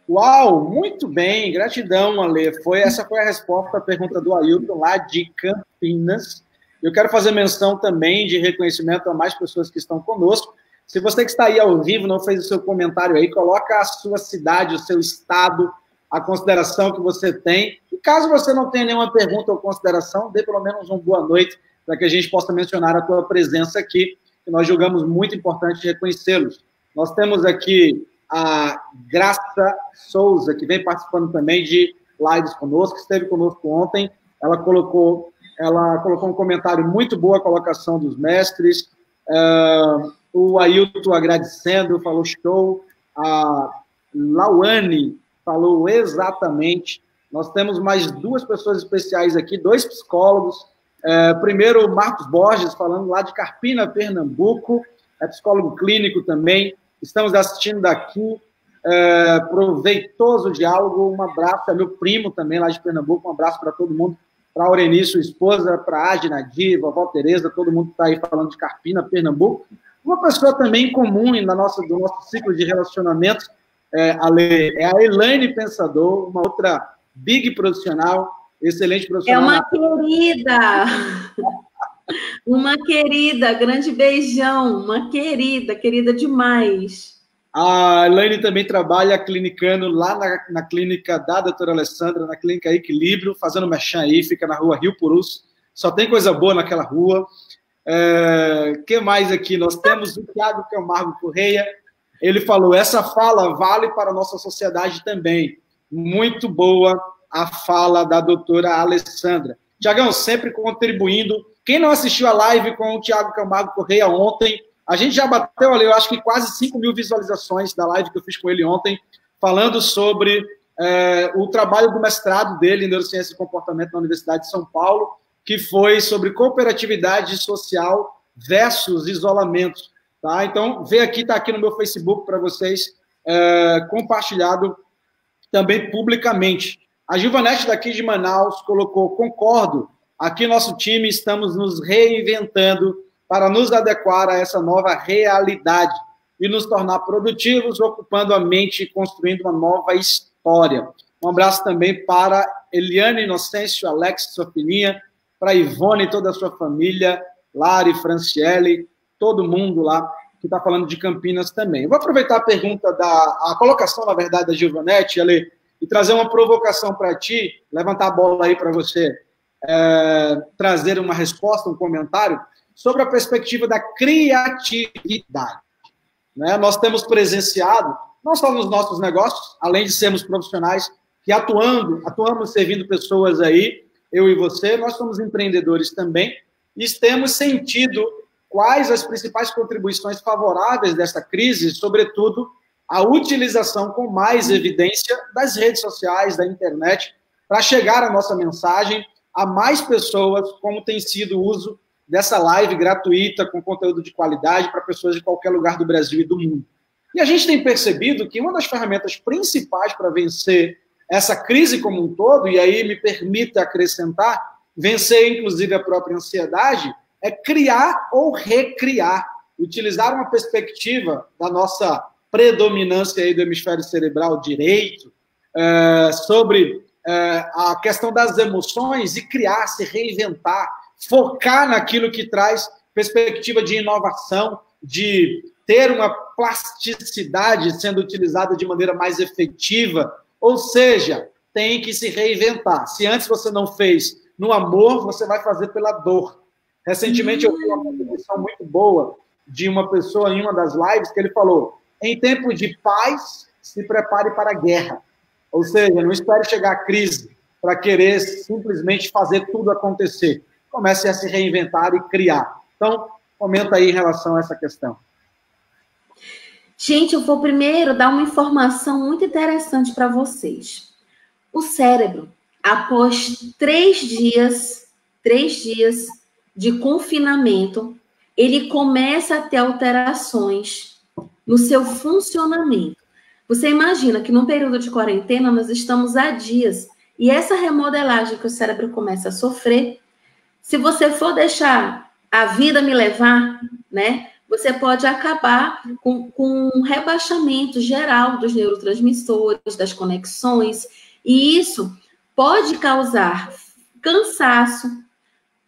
Uau, muito bem, gratidão, Ale. Essa foi a resposta à pergunta do Ailton, lá de Campinas. Eu quero fazer menção também de reconhecimento a mais pessoas que estão conosco. Se você que está aí ao vivo não fez o seu comentário aí, coloca a sua cidade, o seu estado, a consideração que você tem. E caso você não tenha nenhuma pergunta ou consideração, dê pelo menos uma boa noite para que a gente possa mencionar a tua presença aqui, que nós julgamos muito importante reconhecê-los. Nós temos aqui a Graça Souza, que vem participando também de lives conosco, esteve conosco ontem. Ela colocou um comentário, muito boa a colocação dos mestres. O Ailton agradecendo, falou show. A Lauane falou exatamente. Nós temos mais duas pessoas especiais aqui, dois psicólogos. Primeiro, o Marcos Borges, falando lá de Carpina, Pernambuco, é psicólogo clínico também. Estamos assistindo daqui. Proveitoso diálogo. Um abraço, é meu primo também lá de Pernambuco. Um abraço para todo mundo. Para a Aureni, sua esposa, para a Agi, Nadir, vovó Tereza, todo mundo que está aí falando de Carpina, Pernambuco. Uma pessoa também comum do nosso ciclo de relacionamentos, Ale, é a Elaine Pensador, uma outra big profissional, excelente profissional. É uma querida! Uma querida, grande beijão, uma querida demais. A Elaine também trabalha clinicando lá na clínica da doutora Alessandra, na clínica Equilíbrio, fazendo merchan aí, fica na rua Rio Purus. Só tem coisa boa naquela rua. Que mais aqui? Nós temos o Tiago Camargo Correia. Ele falou, essa fala vale para a nossa sociedade também. Muito boa a fala da doutora Alessandra. Tiagão, sempre contribuindo. Quem não assistiu a live com o Tiago Camargo Correia ontem, a gente já bateu ali, eu acho que quase 5 mil visualizações da live que eu fiz com ele ontem, falando sobre o trabalho do mestrado dele em Neurociência e Comportamento na Universidade de São Paulo, que foi sobre cooperatividade social versus isolamento. Tá? Então, vê aqui, está aqui no meu Facebook para vocês, compartilhado também publicamente. A Gilvanete daqui de Manaus colocou, concordo, aqui nosso time estamos nos reinventando para nos adequar a essa nova realidade e nos tornar produtivos, ocupando a mente e construindo uma nova história. Um abraço também para Eliane Inocêncio, Alex, sua filhinha, para Ivone e toda a sua família, Lari, Franciele, todo mundo lá que está falando de Campinas também. Eu vou aproveitar a colocação, na verdade, da Gilvanete, Ale, e trazer uma provocação para ti, levantar a bola aí para você trazer uma resposta, um comentário, sobre a perspectiva da criatividade. Né? Nós temos presenciado, não só nos nossos negócios, além de sermos profissionais que atuamos servindo pessoas aí, eu e você, nós somos empreendedores também, e temos sentido quais as principais contribuições favoráveis dessa crise, sobretudo a utilização com mais evidência das redes sociais, da internet, para chegar a nossa mensagem a mais pessoas, como tem sido o uso dessa live gratuita, com conteúdo de qualidade, para pessoas de qualquer lugar do Brasil e do mundo. E a gente tem percebido que uma das ferramentas principais para vencer essa crise como um todo, e aí me permita acrescentar, vencer inclusive a própria ansiedade, é criar ou recriar, utilizar uma perspectiva da nossa predominância aí do hemisfério cerebral direito, sobre a questão das emoções e criar, se reinventar, focar naquilo que traz perspectiva de inovação, de ter uma plasticidade sendo utilizada de maneira mais efetiva, ou seja, tem que se reinventar. Se antes você não fez no amor, você vai fazer pela dor. Recentemente eu vi uma contribuição muito boa de uma pessoa em uma das lives que ele falou: em tempo de paz, se prepare para a guerra. Ou seja, não espere chegar a crise para querer simplesmente fazer tudo acontecer. Comece a se reinventar e criar. Então, comenta aí em relação a essa questão. Gente, eu vou primeiro dar uma informação muito interessante para vocês. O cérebro, após 3 dias de confinamento, ele começa a ter alterações no seu funcionamento. Você imagina que no período de quarentena nós estamos há dias e essa remodelagem que o cérebro começa a sofrer, se você for deixar a vida me levar, né, você pode acabar com um rebaixamento geral dos neurotransmissores, das conexões, e isso pode causar cansaço,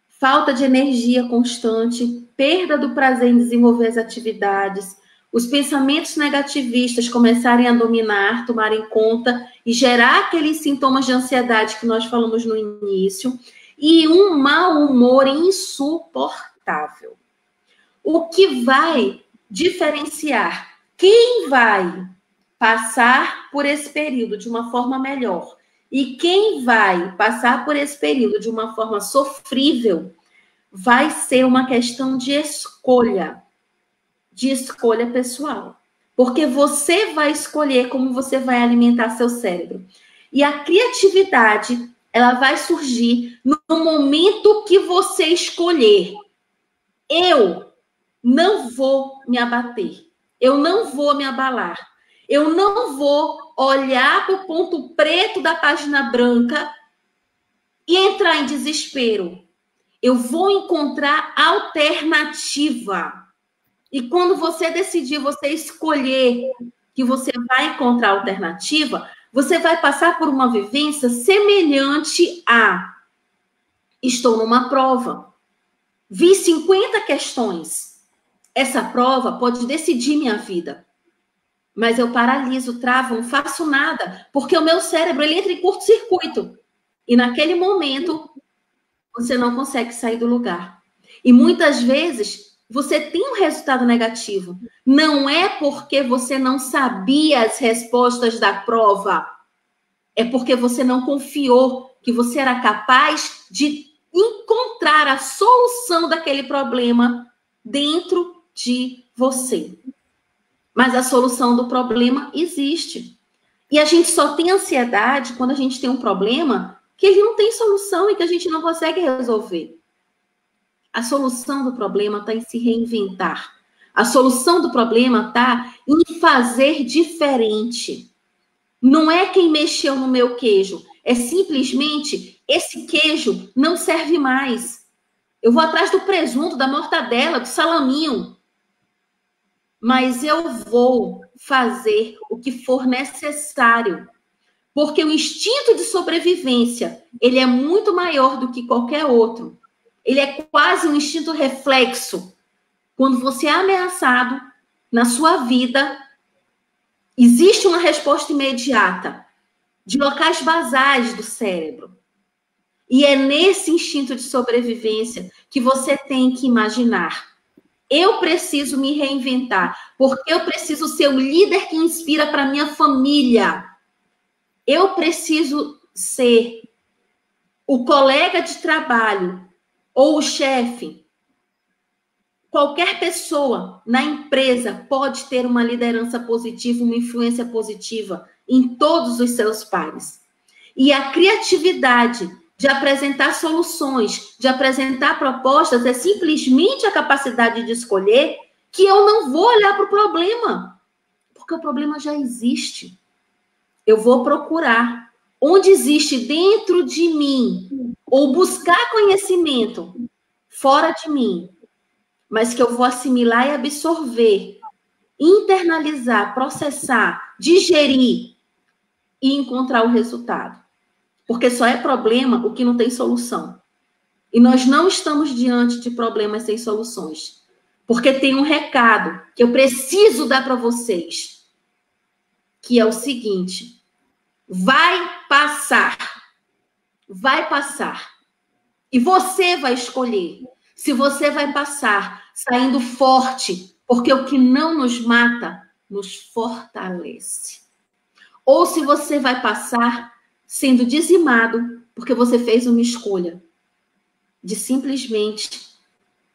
falta de energia constante, perda do prazer em desenvolver as atividades, os pensamentos negativistas começarem a dominar, tomarem conta e gerar aqueles sintomas de ansiedade que nós falamos no início, e um mau humor insuportável. O que vai diferenciar quem vai passar por esse período de uma forma melhor e quem vai passar por esse período de uma forma sofrível vai ser uma questão de escolha pessoal. Porque você vai escolher como você vai alimentar seu cérebro. E a criatividade, ela vai surgir no momento que você escolher. Eu não vou me abater. Eu não vou me abalar. Eu não vou olhar para o ponto preto da página branca e entrar em desespero. Eu vou encontrar alternativa. E quando você decidir, você escolher que você vai encontrar alternativa, você vai passar por uma vivência semelhante a: estou numa prova, vi 50 questões. Essa prova pode decidir minha vida. Mas eu paraliso, travo, não faço nada, porque o meu cérebro ele entra em curto-circuito. E naquele momento, você não consegue sair do lugar. E muitas vezes, você tem um resultado negativo. Não é porque você não sabia as respostas da prova. É porque você não confiou que você era capaz de encontrar a solução daquele problema dentro de você. Mas a solução do problema existe. E a gente só tem ansiedade quando a gente tem um problema que ele não tem solução e que a gente não consegue resolver. A solução do problema está em se reinventar. A solução do problema está em fazer diferente. Não é quem mexeu no meu queijo. É simplesmente esse queijo não serve mais. Eu vou atrás do presunto, da mortadela, do salaminho. Mas eu vou fazer o que for necessário. Porque o instinto de sobrevivência, ele é muito maior do que qualquer outro. Ele é quase um instinto reflexo. Quando você é ameaçado na sua vida, existe uma resposta imediata de locais basais do cérebro. E é nesse instinto de sobrevivência que você tem que imaginar: eu preciso me reinventar, porque eu preciso ser o líder que inspira para minha família. Eu preciso ser o colega de trabalho ou o chefe. Qualquer pessoa na empresa pode ter uma liderança positiva, uma influência positiva em todos os seus pares. E a criatividade de apresentar soluções, de apresentar propostas, é simplesmente a capacidade de escolher que eu não vou olhar para o problema, porque o problema já existe. Eu vou procurar onde existe dentro de mim, ou buscar conhecimento fora de mim, mas que eu vou assimilar e absorver, internalizar, processar, digerir e encontrar o resultado. Porque só é problema o que não tem solução. E nós não estamos diante de problemas sem soluções. porque tem um recado que eu preciso dar para vocês, que é o seguinte: vai passar. Vai passar. E você vai escolher se você vai passar saindo forte, porque o que não nos mata nos fortalece. Ou se você vai passar sendo dizimado, porque você fez uma escolha de simplesmente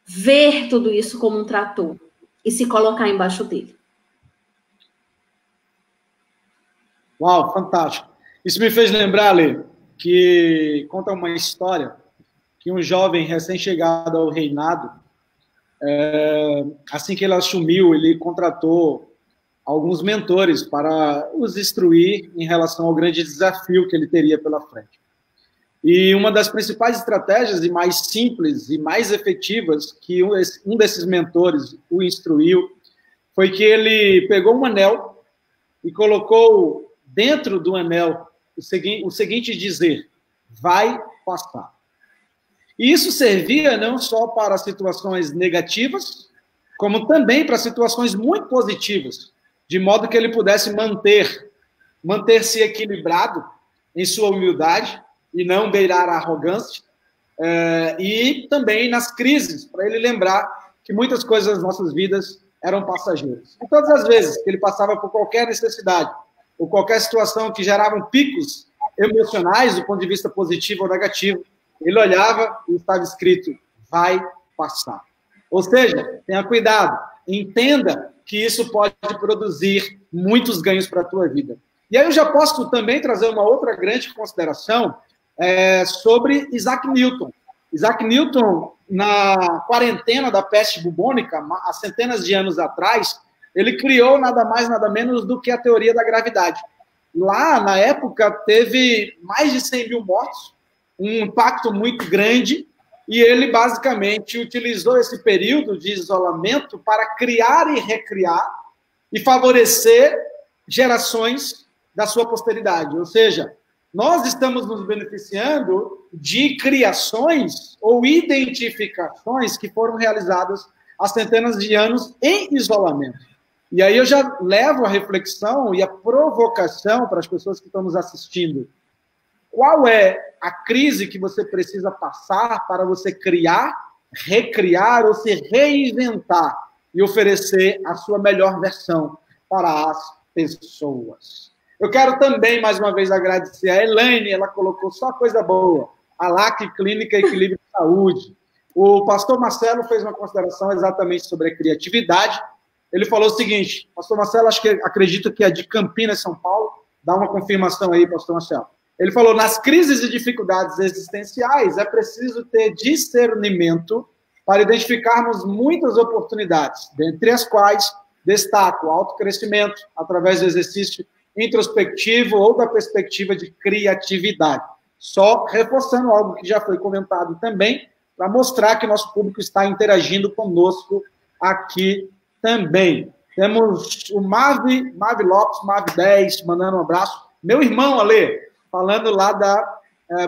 ver tudo isso como um trator e se colocar embaixo dele. Uau, fantástico. Isso me fez lembrar, Lê, que conta uma história que um jovem recém-chegado ao reinado, assim que ele assumiu, ele contratou alguns mentores para os instruir em relação ao grande desafio que ele teria pela frente. E uma das principais estratégias e mais simples e mais efetivas que um desses mentores o instruiu foi que ele pegou um anel e colocou dentro do anel o seguinte dizer: vai passar. E isso servia não só para situações negativas, como também para situações muito positivas, de modo que ele pudesse manter-se equilibrado em sua humildade e não beirar a arrogância, e também nas crises, para ele lembrar que muitas coisas das nossas vidas eram passageiras. E todas as vezes que ele passava por qualquer necessidade, ou qualquer situação que geravam picos emocionais, do ponto de vista positivo ou negativo, ele olhava e estava escrito: vai passar. Ou seja, tenha cuidado, entenda que isso pode produzir muitos ganhos para a tua vida. E aí eu já posso também trazer uma outra grande consideração sobre Isaac Newton. Isaac Newton, na quarentena da peste bubônica, há centenas de anos atrás, ele criou nada mais, nada menos do que a teoria da gravidade. Lá, na época, teve mais de 100 mil mortos, um impacto muito grande, e ele basicamente utilizou esse período de isolamento para criar e recriar e favorecer gerações da sua posteridade. Ou seja, nós estamos nos beneficiando de criações ou identificações que foram realizadas há centenas de anos em isolamento. E aí eu já levo a reflexão e a provocação para as pessoas que estão nos assistindo. Qual é a crise que você precisa passar para você criar, recriar ou se reinventar e oferecer a sua melhor versão para as pessoas? Eu quero também, mais uma vez, agradecer a Elaine, ela colocou só coisa boa. A LAC Clínica Equilíbrio de Saúde. O pastor Marcelo fez uma consideração exatamente sobre a criatividade. Ele falou o seguinte: pastor Marcelo, acredito que é de Campinas, São Paulo. Dá uma confirmação aí, pastor Marcelo. Ele falou: nas crises e dificuldades existenciais, é preciso ter discernimento para identificarmos muitas oportunidades, dentre as quais destaco o autocrescimento, através do exercício introspectivo ou da perspectiva de criatividade. Só reforçando algo que já foi comentado também, para mostrar que nosso público está interagindo conosco aqui também. Temos o Mavi Lopes, Mavi 10, mandando um abraço. Meu irmão, Ale, falando lá da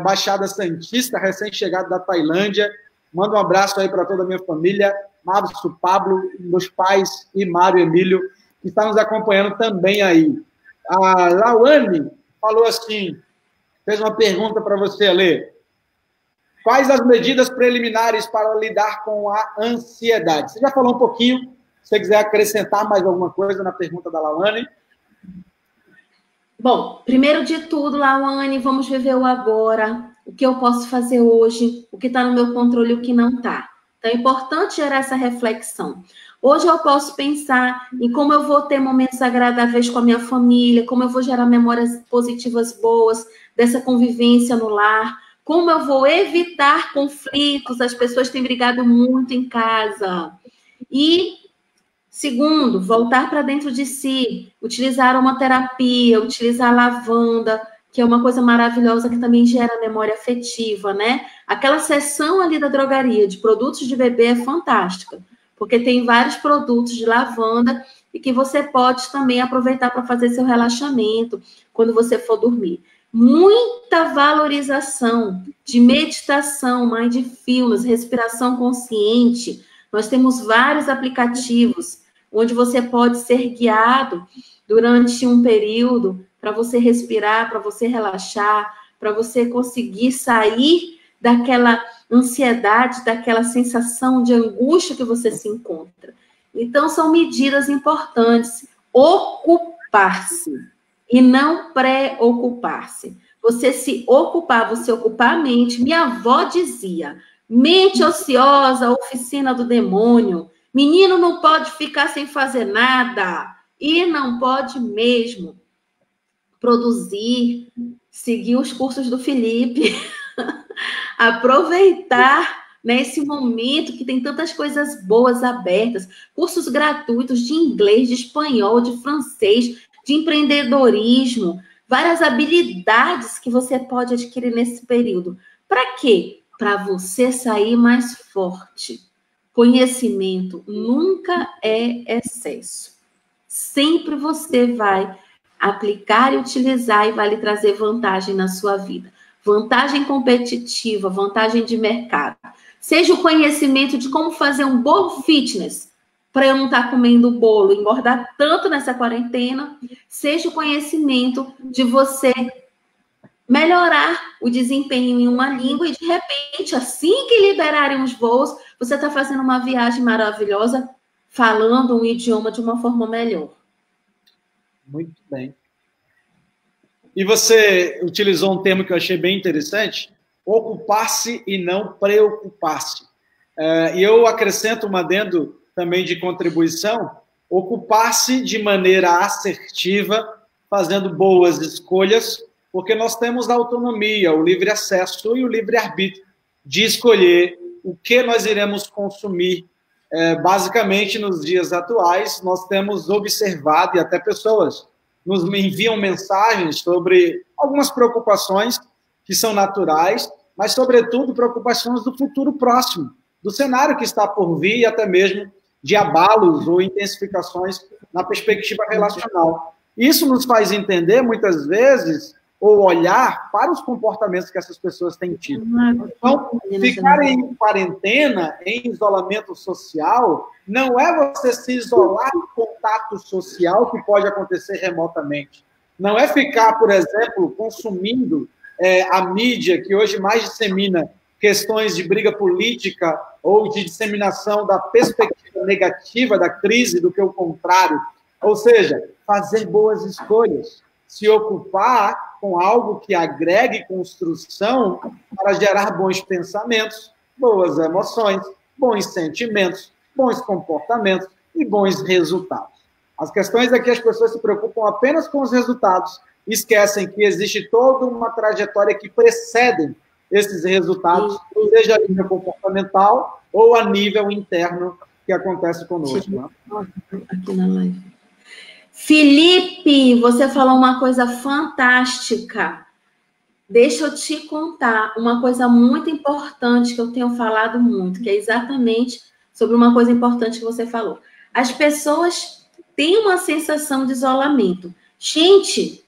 Baixada Santista, recém-chegado da Tailândia. Manda um abraço aí para toda a minha família, Márcio, Pablo, meus pais e Mário Emílio, que está nos acompanhando também aí. A Lawane falou assim, fez uma pergunta para você, Ale. Quais as medidas preliminares para lidar com a ansiedade? Você já falou um pouquinho, se você quiser acrescentar mais alguma coisa na pergunta da Lawane. Bom, primeiro de tudo, Lawane, vamos viver o agora, o que eu posso fazer hoje, o que está no meu controle e o que não está. Então, é importante gerar essa reflexão. Hoje eu posso pensar em como eu vou ter momentos agradáveis com a minha família, como eu vou gerar memórias positivas boas dessa convivência no lar, como eu vou evitar conflitos, as pessoas têm brigado muito em casa. E, segundo, voltar para dentro de si, utilizar uma terapia, utilizar lavanda, que é uma coisa maravilhosa que também gera memória afetiva, né? Aquela seção ali da drogaria de produtos de bebê é fantástica, porque tem vários produtos de lavanda e que você pode também aproveitar para fazer seu relaxamento quando você for dormir. Muita valorização de meditação, mindfulness, respiração consciente. Nós temos vários aplicativos onde você pode ser guiado durante um período para você respirar, para você relaxar, para você conseguir sair daquela ansiedade, daquela sensação de angústia que você se encontra. Então, são medidas importantes. Ocupar-se e não preocupar-se. Você se ocupar, você ocupar a mente. Minha avó dizia, mente ociosa, oficina do demônio. Menino não pode ficar sem fazer nada. E não pode mesmo produzir, seguir os cursos do Felipe, aproveitar nesse momento que tem tantas coisas boas abertas, cursos gratuitos de inglês, de espanhol, de francês, de empreendedorismo, várias habilidades que você pode adquirir nesse período. Para quê? Para você sair mais forte. Conhecimento nunca é excesso. Sempre você vai aplicar e utilizar e vai lhe trazer vantagem na sua vida. Vantagem competitiva, vantagem de mercado. Seja o conhecimento de como fazer um bom fitness para eu não estar comendo bolo, engordar tanto nessa quarentena. Seja o conhecimento de você melhorar o desempenho em uma língua e, de repente, assim que liberarem os voos, você está fazendo uma viagem maravilhosa, falando um idioma de uma forma melhor. Muito bem. E você utilizou um termo que eu achei bem interessante, ocupar-se e não preocupar-se. E eu acrescento um adendo também de contribuição, ocupar-se de maneira assertiva, fazendo boas escolhas, porque nós temos a autonomia, o livre acesso e o livre arbítrio de escolher o que nós iremos consumir. Basicamente, nos dias atuais, nós temos observado, e até pessoas nos enviam mensagens sobre algumas preocupações que são naturais, mas, sobretudo, preocupações do futuro próximo, do cenário que está por vir e até mesmo de abalos ou intensificações na perspectiva relacional. Isso nos faz entender, muitas vezes, ou olhar para os comportamentos que essas pessoas têm tido. Então, ficar em quarentena, em isolamento social, não é você se isolar do contato social que pode acontecer remotamente. Não é ficar, por exemplo, consumindo a mídia que hoje mais dissemina questões de briga política ou de disseminação da perspectiva negativa da crise do que o contrário. Ou seja, fazer boas escolhas, se ocupar com algo que agregue construção para gerar bons pensamentos, boas emoções, bons sentimentos, bons comportamentos e bons resultados. As questões é que as pessoas se preocupam apenas com os resultados e esquecem que existe toda uma trajetória que precede esses resultados, seja a nível comportamental ou a nível interno que acontece conosco. Né? Aqui na live. Felipe, você falou uma coisa fantástica. Deixa eu te contar uma coisa muito importante que eu tenho falado muito, que é exatamente sobre uma coisa importante que você falou. As pessoas têm uma sensação de isolamento. Gente,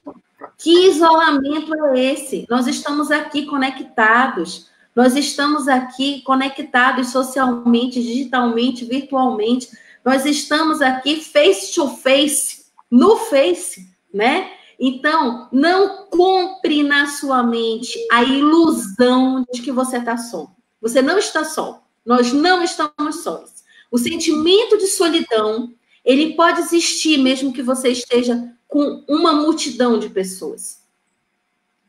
que isolamento é esse? Nós estamos aqui conectados. Nós estamos aqui conectados socialmente, digitalmente, virtualmente. Nós estamos aqui face to face. No Face, né? Então, não compre na sua mente a ilusão de que você está só. Você não está só. Nós não estamos sós. O sentimento de solidão, ele pode existir mesmo que você esteja com uma multidão de pessoas.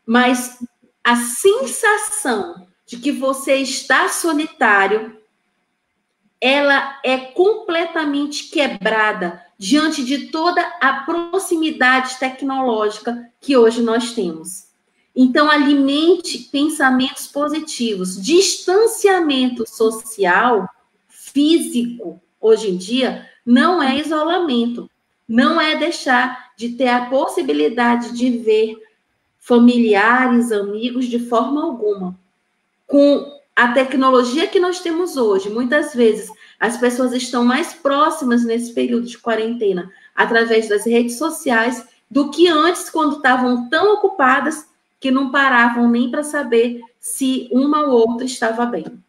Mas a sensação de que você está solitário, ela é completamente quebrada diante de toda a proximidade tecnológica que hoje nós temos. Então, alimente pensamentos positivos. Distanciamento social, físico, hoje em dia, não é isolamento. Não é deixar de ter a possibilidade de ver familiares, amigos, de forma alguma. Com a tecnologia que nós temos hoje, muitas vezes, as pessoas estão mais próximas nesse período de quarentena, através das redes sociais, do que antes, quando estavam tão ocupadas que não paravam nem para saber se uma ou outra estava bem.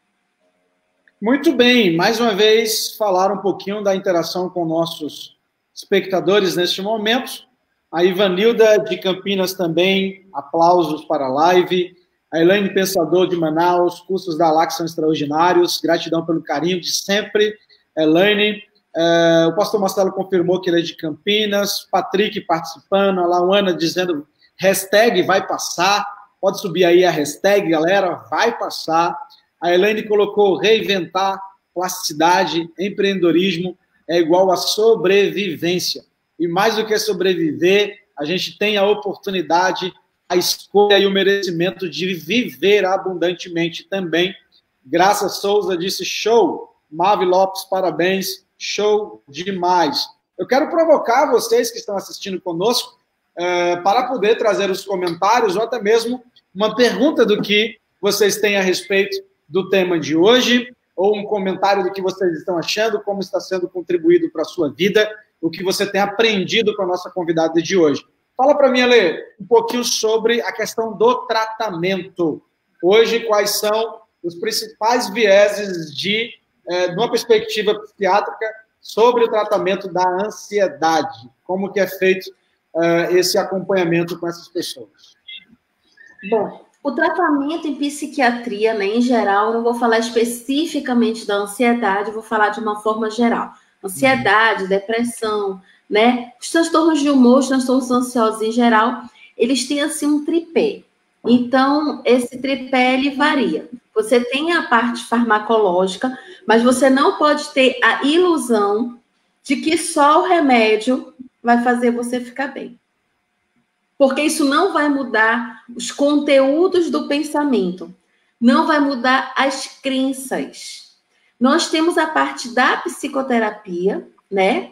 Muito bem, mais uma vez falar um pouquinho da interação com nossos espectadores neste momento. A Ivanilda de Campinas também, aplausos para a live. A Elaine Pensador de Manaus, cursos da ALAC são extraordinários, gratidão pelo carinho de sempre. Elaine, o pastor Marcelo confirmou que ele é de Campinas. Patrick participando, a Lauana dizendo hashtag vai passar. Pode subir aí a hashtag, galera, vai passar. A Elaine colocou reinventar, plasticidade, empreendedorismo é igual a sobrevivência. E mais do que sobreviver, a gente tem a oportunidade, a escolha e o merecimento de viver abundantemente também. Graça Souza disse show. Mavi Lopes, parabéns. Show demais. Eu quero provocar vocês que estão assistindo conosco para poder trazer os comentários ou até mesmo uma pergunta do que vocês têm a respeito do tema de hoje, ou um comentário do que vocês estão achando, como está sendo contribuído para a sua vida, o que você tem aprendido com a nossa convidada de hoje. Fala para mim, Ale, um pouquinho sobre a questão do tratamento. Hoje, quais são os principais vieses de uma perspectiva psiquiátrica sobre o tratamento da ansiedade? Como que é feito esse acompanhamento com essas pessoas? Bom, o tratamento em psiquiatria, né, em geral, não vou falar especificamente da ansiedade, vou falar de uma forma geral. Ansiedade, depressão, né? Os transtornos de humor, os transtornos ansiosos em geral, eles têm assim um tripé. Então, esse tripé, ele varia. Você tem a parte farmacológica, mas você não pode ter a ilusão de que só o remédio vai fazer você ficar bem. Porque isso não vai mudar os conteúdos do pensamento, não vai mudar as crenças. Nós temos a parte da psicoterapia, né?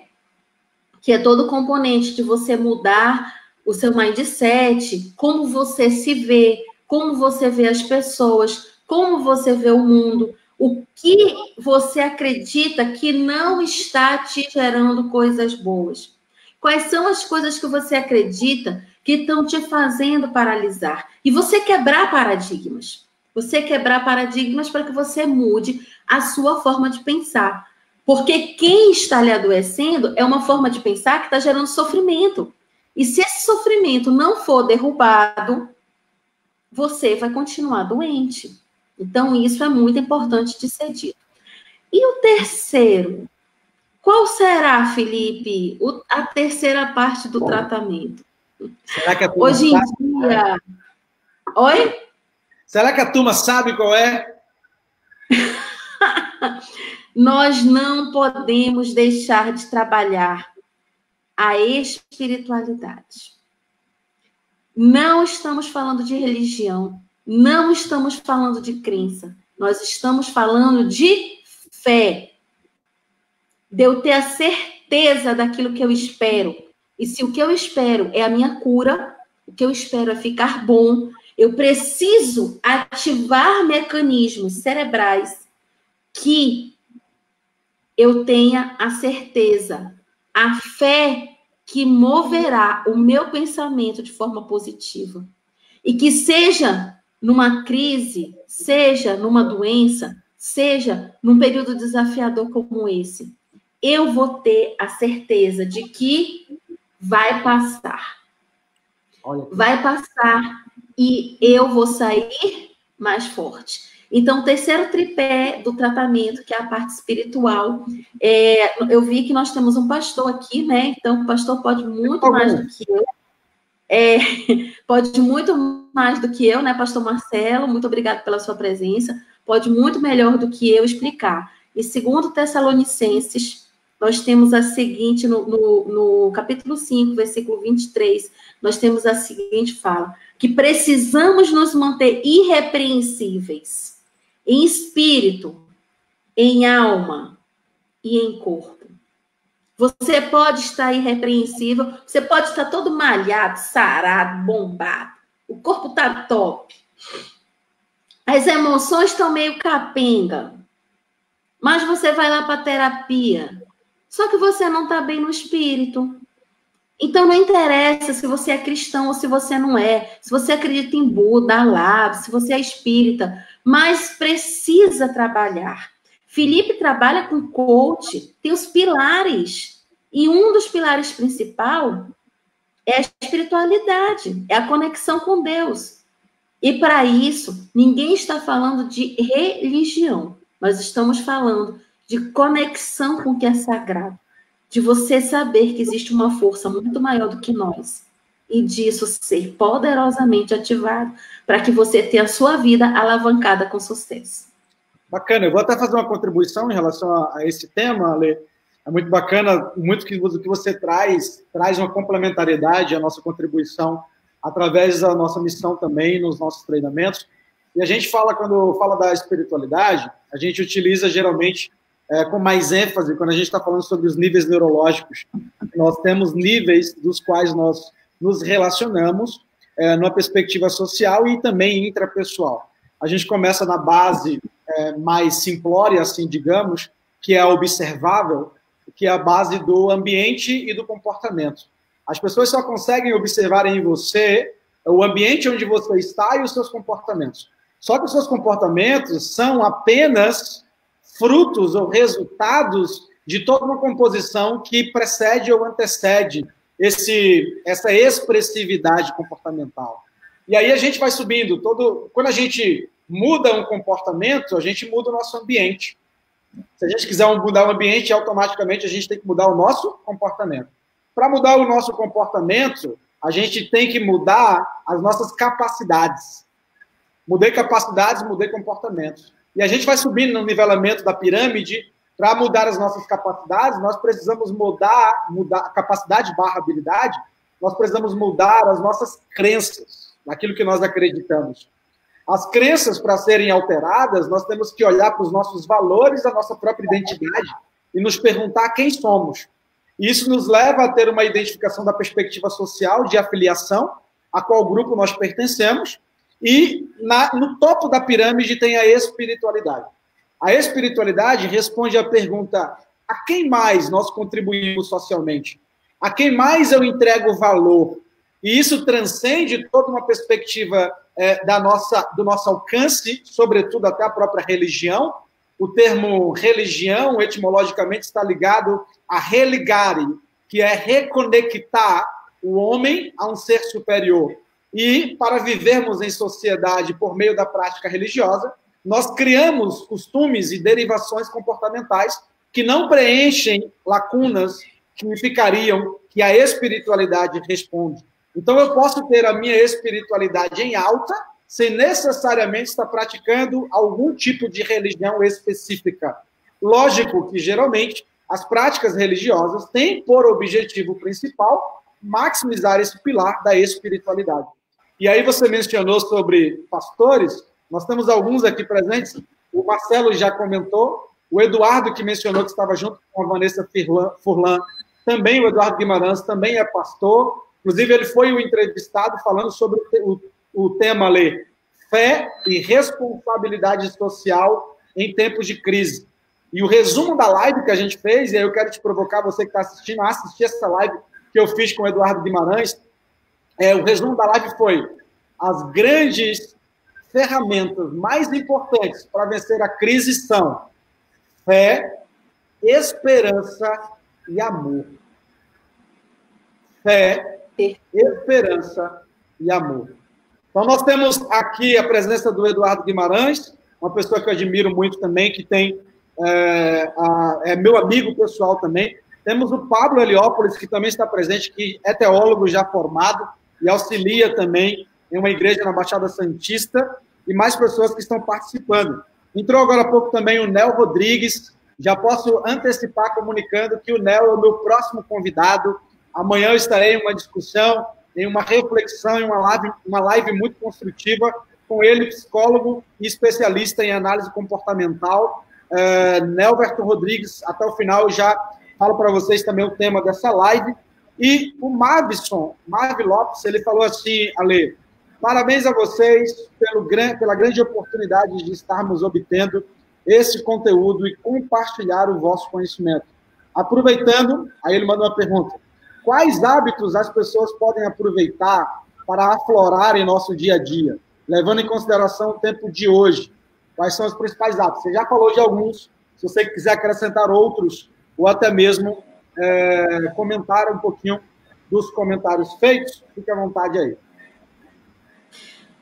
Que é todo o componente de você mudar o seu mindset, como você se vê, como você vê as pessoas, como você vê o mundo, o que você acredita que não está te gerando coisas boas. Quais são as coisas que você acredita que estão te fazendo paralisar? E você quebrar paradigmas. Você quebrar paradigmas para que você mude a sua forma de pensar. Porque quem está lhe adoecendo é uma forma de pensar que está gerando sofrimento. E se esse sofrimento não for derrubado, você vai continuar doente. Então, isso é muito importante de ser dito. E o terceiro? Qual será, Felipe, a terceira parte do tratamento? Será que a turma hoje em sabe? dia... Oi? Será que a turma sabe qual é? Nós não podemos deixar de trabalhar a espiritualidade. Não estamos falando de religião, não estamos falando de crença, nós estamos falando de fé. De eu ter a certeza daquilo que eu espero. E se o que eu espero é a minha cura, o que eu espero é ficar bom, eu preciso ativar mecanismos cerebrais que eu tenha a certeza, a fé que moverá o meu pensamento de forma positiva. E que seja numa crise, seja numa doença, seja num período desafiador como esse, eu vou ter a certeza de que vai passar. Vai passar e eu vou sair mais forte. Então, o terceiro tripé do tratamento, que é a parte espiritual, eu vi que nós temos um pastor aqui, né? Então, o pastor pode muito mais do que eu. Pode muito mais do que eu, né, pastor Marcelo? Muito obrigado pela sua presença. Pode muito melhor do que eu explicar. E segundo Tessalonicenses, nós temos a seguinte, no capítulo 5, versículo 23, nós temos a seguinte fala, que precisamos nos manter irrepreensíveis, em espírito, em alma e em corpo. Você pode estar irrepreensível, você pode estar todo malhado, sarado, bombado, o corpo está top. As emoções estão meio capenga, mas você vai lá para a terapia. Só que você não está bem no espírito. Então, não interessa se você é cristão ou se você não é. Se você acredita em Buda, Allah, se você é espírita. Mas precisa trabalhar. Felipe trabalha com coach, tem os pilares. E um dos pilares principais é a espiritualidade, é a conexão com Deus. E para isso, ninguém está falando de religião, mas estamos falando de conexão com o que é sagrado. De você saber que existe uma força muito maior do que nós. E disso ser poderosamente ativado para que você tenha a sua vida alavancada com sucesso. Bacana, eu vou até fazer uma contribuição em relação a esse tema, Ale. É muito bacana, muito que você traz uma complementariedade à nossa contribuição através da nossa missão também nos nossos treinamentos. E a gente fala, quando fala da espiritualidade, a gente utiliza geralmente com mais ênfase quando a gente está falando sobre os níveis neurológicos. Nós temos níveis dos quais nós nos relacionamos numa perspectiva social e também intrapessoal. A gente começa na base mais simplória, assim, digamos, que é a observável, que é a base do ambiente e do comportamento. As pessoas só conseguem observar em você o ambiente onde você está e os seus comportamentos. Só que os seus comportamentos são apenas frutos ou resultados de toda uma composição que precede ou antecede essa expressividade comportamental. E aí a gente vai subindo. Quando a gente muda um comportamento, a gente muda o nosso ambiente. Se a gente quiser mudar o ambiente, automaticamente a gente tem que mudar o nosso comportamento. Para mudar o nosso comportamento, a gente tem que mudar as nossas capacidades. Mudei capacidades, mudei comportamentos. E a gente vai subindo no nivelamento da pirâmide. Para mudar as nossas capacidades, nós precisamos mudar a capacidade / habilidade, nós precisamos mudar as nossas crenças, naquilo que nós acreditamos. As crenças, para serem alteradas, nós temos que olhar para os nossos valores, a nossa própria identidade, e nos perguntar quem somos. E isso nos leva a ter uma identificação da perspectiva social, de afiliação, a qual grupo nós pertencemos, e no topo da pirâmide tem a espiritualidade. A espiritualidade responde à pergunta: a quem mais nós contribuímos socialmente? A quem mais eu entrego valor? E isso transcende toda uma perspectiva do nosso alcance, sobretudo até a própria religião. O termo religião, etimologicamente, está ligado a religare, que é reconectar o homem a um ser superior. E, para vivermos em sociedade por meio da prática religiosa, nós criamos costumes e derivações comportamentais que não preenchem lacunas que ficariam que a espiritualidade responde. Então, eu posso ter a minha espiritualidade em alta sem necessariamente estar praticando algum tipo de religião específica. Lógico que, geralmente, as práticas religiosas têm por objetivo principal maximizar esse pilar da espiritualidade. E aí você mencionou sobre pastores. Nós temos alguns aqui presentes. O Marcelo já comentou. O Eduardo, que mencionou que estava junto com a Vanessa Furlan. Também o Eduardo Guimarães, também é pastor. Inclusive, ele foi o entrevistado falando sobre o tema ali, fé e responsabilidade social em tempos de crise. E o resumo da live que a gente fez, e aí eu quero te provocar, você que está assistindo, a assistir essa live que eu fiz com o Eduardo Guimarães. O resumo da live foi: as grandes ferramentas mais importantes para vencer a crise são fé, esperança e amor. Fé, esperança e amor. Então, nós temos aqui a presença do Eduardo Guimarães, uma pessoa que eu admiro muito também, que tem é meu amigo pessoal também. Temos o Pablo Heliópolis, que também está presente, que é teólogo já formado e auxilia também em uma igreja na Baixada Santista, e mais pessoas que estão participando. Entrou agora há pouco também o Nel Rodrigues. Já posso antecipar comunicando que o Nel é o meu próximo convidado. Amanhã eu estarei em uma discussão, em uma reflexão, em uma live muito construtiva com ele, psicólogo e especialista em análise comportamental. Nelverton Rodrigues, até o final eu já falo para vocês também o tema dessa live. E o Mavi Lopes, ele falou assim: Ale, parabéns a vocês pela grande oportunidade de estarmos obtendo esse conteúdo e compartilhar o vosso conhecimento. Aproveitando, aí ele manda uma pergunta: quais hábitos as pessoas podem aproveitar para aflorar em nosso dia a dia, levando em consideração o tempo de hoje? Quais são os principais hábitos? Você já falou de alguns, Se você quiser acrescentar outros, ou até mesmo comentar um pouquinho dos comentários feitos, fique à vontade aí.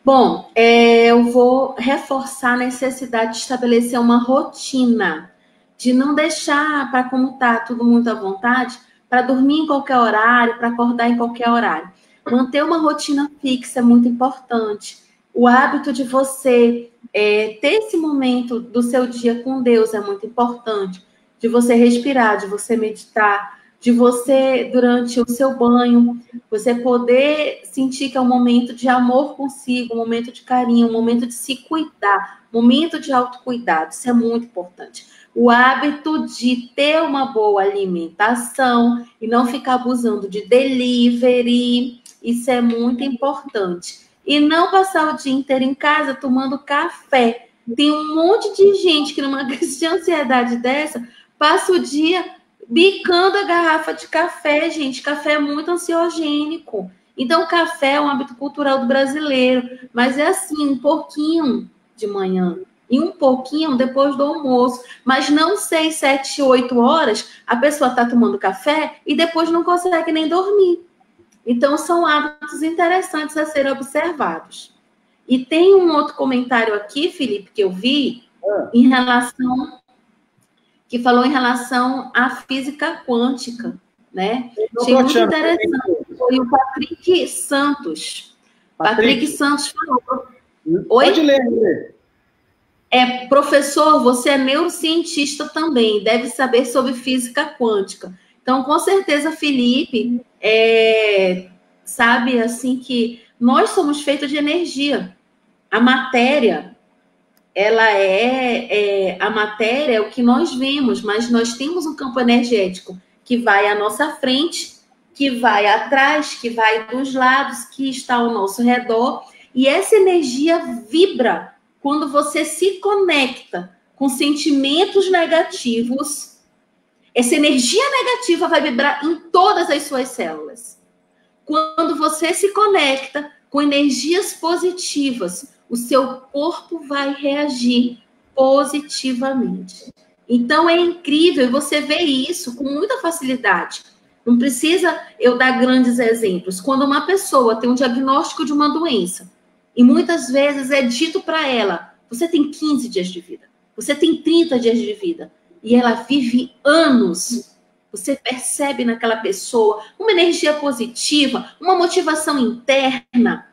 Bom, eu vou reforçar a necessidade de estabelecer uma rotina, de não deixar para como está tudo muito à vontade, para dormir em qualquer horário, para acordar em qualquer horário. Manter uma rotina fixa é muito importante. O hábito de você ter esse momento do seu dia com Deus é muito importante. De você respirar, de você meditar, de você, durante o seu banho, você poder sentir que é um momento de amor consigo, um momento de carinho, um momento de se cuidar, um momento de autocuidado. Isso é muito importante. O hábito de ter uma boa alimentação e não ficar abusando de delivery, isso é muito importante. E não passar o dia inteiro em casa tomando café. Tem um monte de gente que numa crise de ansiedade dessa, passa o dia bicando a garrafa de café, gente. Café é muito ansiogênico. Então, café é um hábito cultural do brasileiro. Mas é assim, um pouquinho de manhã e um pouquinho depois do almoço. Mas não 6, 7, 8 horas, a pessoa está tomando café e depois não consegue nem dormir. Então, são hábitos interessantes a serem observados. E tem um outro comentário aqui, Felipe, que eu vi, em relação... que falou em relação à física quântica, né? Achei muito interessante. Foi o Patrick Santos. Patrick Santos falou. Pode ler. Professor, você é neurocientista também, deve saber sobre física quântica. Então, com certeza, Felipe sabe assim que nós somos feitos de energia. A matéria... a matéria é o que nós vemos, mas nós temos um campo energético que vai à nossa frente, que vai atrás, que vai dos lados, que está ao nosso redor, e essa energia vibra quando você se conecta com sentimentos negativos. Essa energia negativa vai vibrar em todas as suas células. Quando você se conecta com energias positivas, o seu corpo vai reagir positivamente. Então, é incrível, você vê isso com muita facilidade. Não precisa eu dar grandes exemplos. Quando uma pessoa tem um diagnóstico de uma doença, e muitas vezes é dito para ela, você tem 15 dias de vida, você tem 30 dias de vida, e ela vive anos. Você percebe naquela pessoa uma energia positiva, uma motivação interna,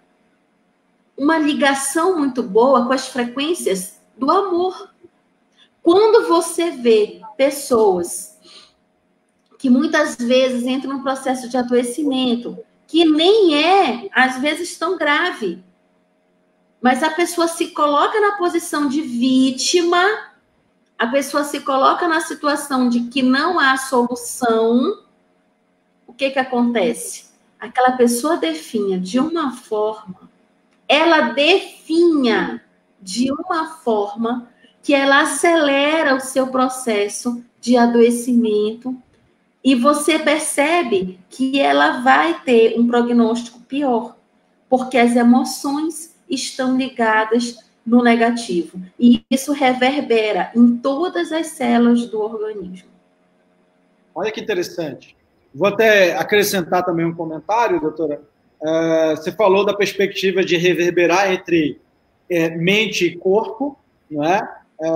uma ligação muito boa com as frequências do amor. Quando você vê pessoas que muitas vezes entram num processo de adoecimento, que nem às vezes, tão grave, mas a pessoa se coloca na posição de vítima, a pessoa se coloca na situação de que não há solução, o que acontece? Aquela pessoa definha de uma forma que ela acelera o seu processo de adoecimento e você percebe que ela vai ter um prognóstico pior, porque as emoções estão ligadas no negativo. E isso reverbera em todas as células do organismo. Olha que interessante. Vou até acrescentar também um comentário, doutora. Você falou da perspectiva de reverberar entre mente e corpo, não é?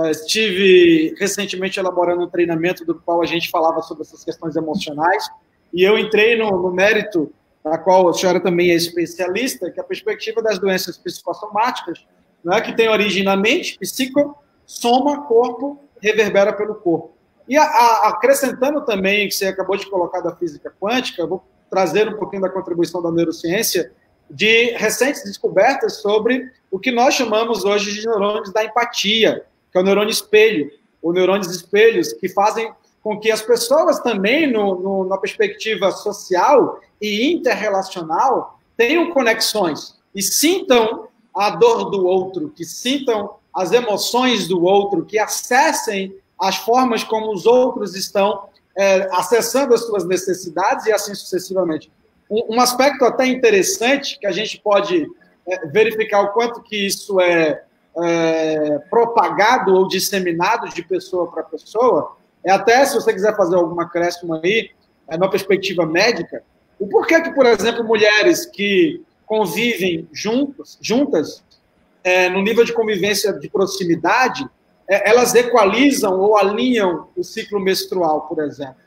Estive recentemente elaborando um treinamento do qual a gente falava sobre essas questões emocionais e eu entrei no mérito, da qual a senhora também é especialista, que é a perspectiva das doenças psicossomáticas, não é? Que tem origem na mente, psico, soma, corpo, reverbera pelo corpo. E acrescentando também, que você acabou de colocar da física quântica, eu vou trazer um pouquinho da contribuição da neurociência, de recentes descobertas sobre o que nós chamamos hoje de neurônios da empatia, que é o neurônio espelho, ou neurônios espelhos, que fazem com que as pessoas também, na perspectiva social e interrelacional, tenham conexões e sintam a dor do outro, que sintam as emoções do outro, que acessem as formas como os outros estão acessando as suas necessidades e assim sucessivamente. Um aspecto até interessante, que a gente pode verificar o quanto que isso é propagado ou disseminado de pessoa para pessoa, até, se você quiser fazer alguma acréscimo aí, numa perspectiva médica, o porquê que, por exemplo, mulheres que convivem juntas no nível de convivência de proximidade, elas equalizam ou alinham o ciclo menstrual, por exemplo.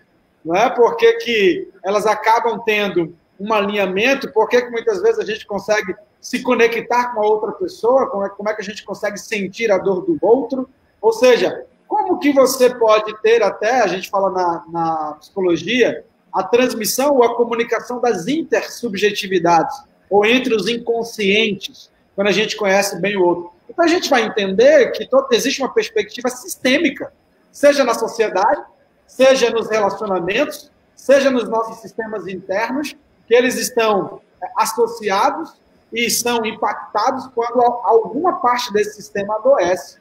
Não é? Por que elas acabam tendo um alinhamento? Por que muitas vezes a gente consegue se conectar com a outra pessoa? Como é que a gente consegue sentir a dor do outro? Ou seja, como que você pode ter até, a gente fala na psicologia, a transmissão ou a comunicação das intersubjetividades, ou entre os inconscientes, quando a gente conhece bem o outro. Então a gente vai entender que existe uma perspectiva sistêmica, seja na sociedade, seja nos relacionamentos, seja nos nossos sistemas internos, que eles estão associados e são impactados quando alguma parte desse sistema adoece.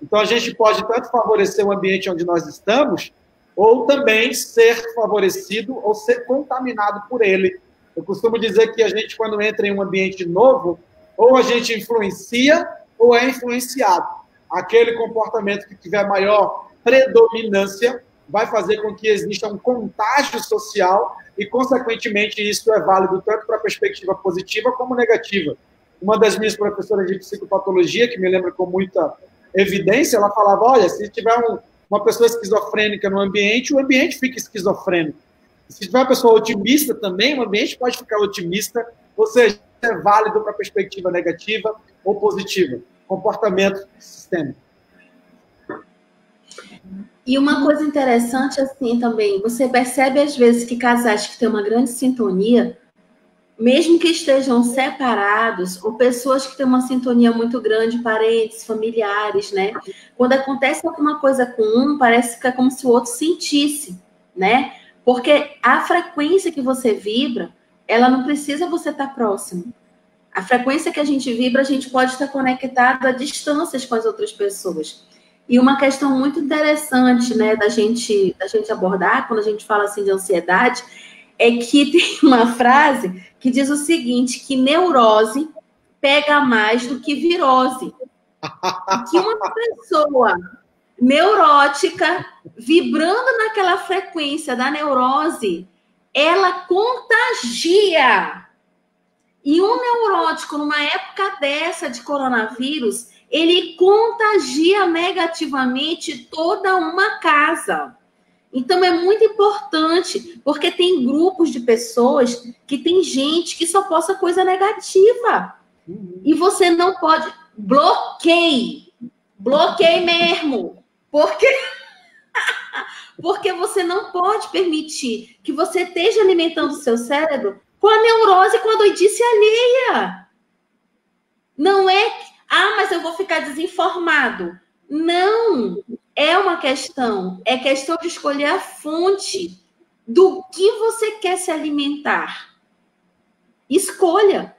Então, a gente pode tanto favorecer o ambiente onde nós estamos, ou também ser favorecido ou ser contaminado por ele. Eu costumo dizer que a gente, quando entra em um ambiente novo, ou a gente influencia, ou é influenciado. Aquele comportamento que tiver maior predominância vai fazer com que exista um contágio social e, consequentemente, isso é válido tanto para a perspectiva positiva como negativa. Uma das minhas professoras de psicopatologia, que me lembra com muita evidência, ela falava, olha, se tiver uma pessoa esquizofrênica no ambiente, o ambiente fica esquizofrênico. Se tiver uma pessoa otimista também, o ambiente pode ficar otimista, ou seja, é válido para a perspectiva negativa ou positiva. Comportamento sistêmico. E uma coisa interessante, assim, também, você percebe, às vezes, que casais que têm uma grande sintonia, mesmo que estejam separados, ou pessoas que têm uma sintonia muito grande, parentes, familiares, né? Quando acontece alguma coisa com um, parece que é como se o outro sentisse, né? Porque a frequência que você vibra, ela não precisa você estar próximo. A frequência que a gente vibra, a gente pode estar conectado a distâncias com as outras pessoas. E uma questão muito interessante, né, da gente abordar, quando a gente fala assim de ansiedade, é que tem uma frase que diz o seguinte, que neurose pega mais do que virose. Que uma pessoa neurótica, vibrando naquela frequência da neurose, ela contagia. E um neurótico, numa época dessa de coronavírus, ele contagia negativamente toda uma casa. Então, é muito importante, porque tem grupos de pessoas que tem gente que só posta coisa negativa. E você não pode... Bloqueie mesmo. Porque você não pode permitir que você esteja alimentando o seu cérebro com a neurose, com a doidice alheia. Não é... mas eu vou ficar desinformado. Não, é uma questão. É questão de escolher a fonte do que você quer se alimentar. Escolha.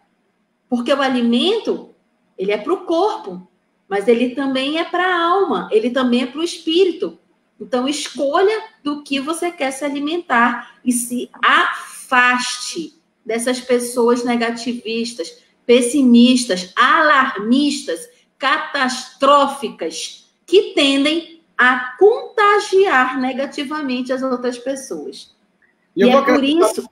Porque o alimento, ele é para o corpo, mas ele também é para a alma, ele também é para o espírito. Então, escolha do que você quer se alimentar e se afaste dessas pessoas negativistas, pessimistas, alarmistas, catastróficas, que tendem a contagiar negativamente as outras pessoas. E é por isso...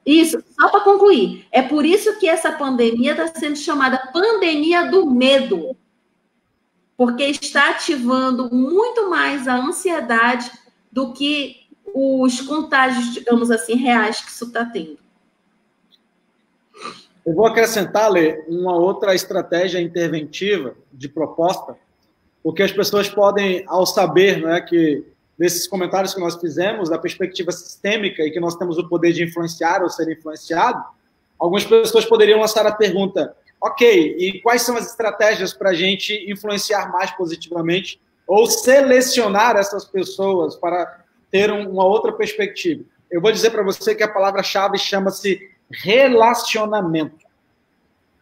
Isso, só para concluir, é por isso que essa pandemia está sendo chamada pandemia do medo, porque está ativando muito mais a ansiedade do que os contágios, digamos assim, reais que isso está tendo. Eu vou acrescentar, Lê, uma outra estratégia interventiva de proposta, porque as pessoas podem, ao saber, né, que desses comentários que nós fizemos, da perspectiva sistêmica e que nós temos o poder de influenciar ou ser influenciado, algumas pessoas poderiam lançar a pergunta, ok, e quais são as estratégias para a gente influenciar mais positivamente ou selecionar essas pessoas para ter uma outra perspectiva? Eu vou dizer para você que a palavra-chave chama-se relacionamento.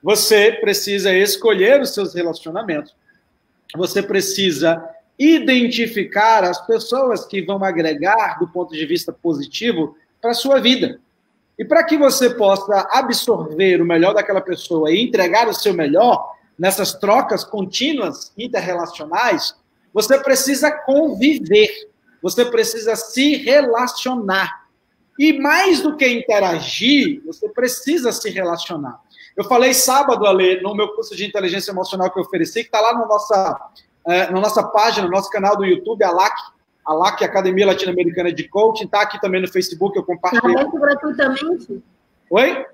Você precisa escolher os seus relacionamentos. Você precisa identificar as pessoas que vão agregar do ponto de vista positivo para a sua vida. E para que você possa absorver o melhor daquela pessoa e entregar o seu melhor, nessas trocas contínuas interrelacionais, você precisa conviver, você precisa se relacionar. E mais do que interagir, você precisa se relacionar. Eu falei sábado, Ale, no meu curso de inteligência emocional que eu ofereci, que está lá na nossa página, no nosso canal do YouTube, a LAC, Academia Latino-Americana de Coaching, está aqui também no Facebook, eu compartilhei. Está aberto gratuitamente? Oi?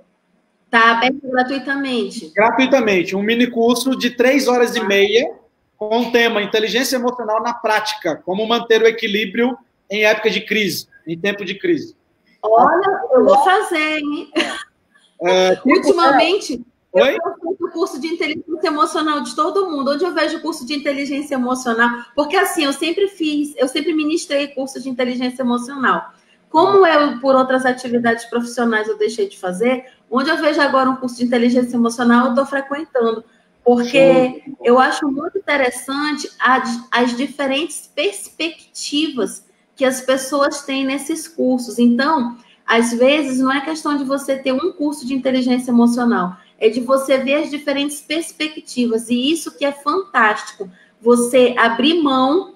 Está aberto gratuitamente. Gratuitamente, um mini curso de 3 horas e meia, com o tema Inteligência Emocional na Prática, como manter o equilíbrio em época de crise, em tempo de crise. Olha, eu vou fazer, hein? Ultimamente, eu faço o curso de inteligência emocional de todo mundo. Onde eu vejo o curso de inteligência emocional, porque assim, eu sempre ministrei curso de inteligência emocional. Como eu, por outras atividades profissionais, eu deixei de fazer, onde eu vejo agora um curso de inteligência emocional, eu estou frequentando. Porque eu acho muito interessante as diferentes perspectivas que as pessoas têm nesses cursos. Então, às vezes, não é questão de você ter um curso de inteligência emocional, é de você ver as diferentes perspectivas. E isso que é fantástico, você abrir mão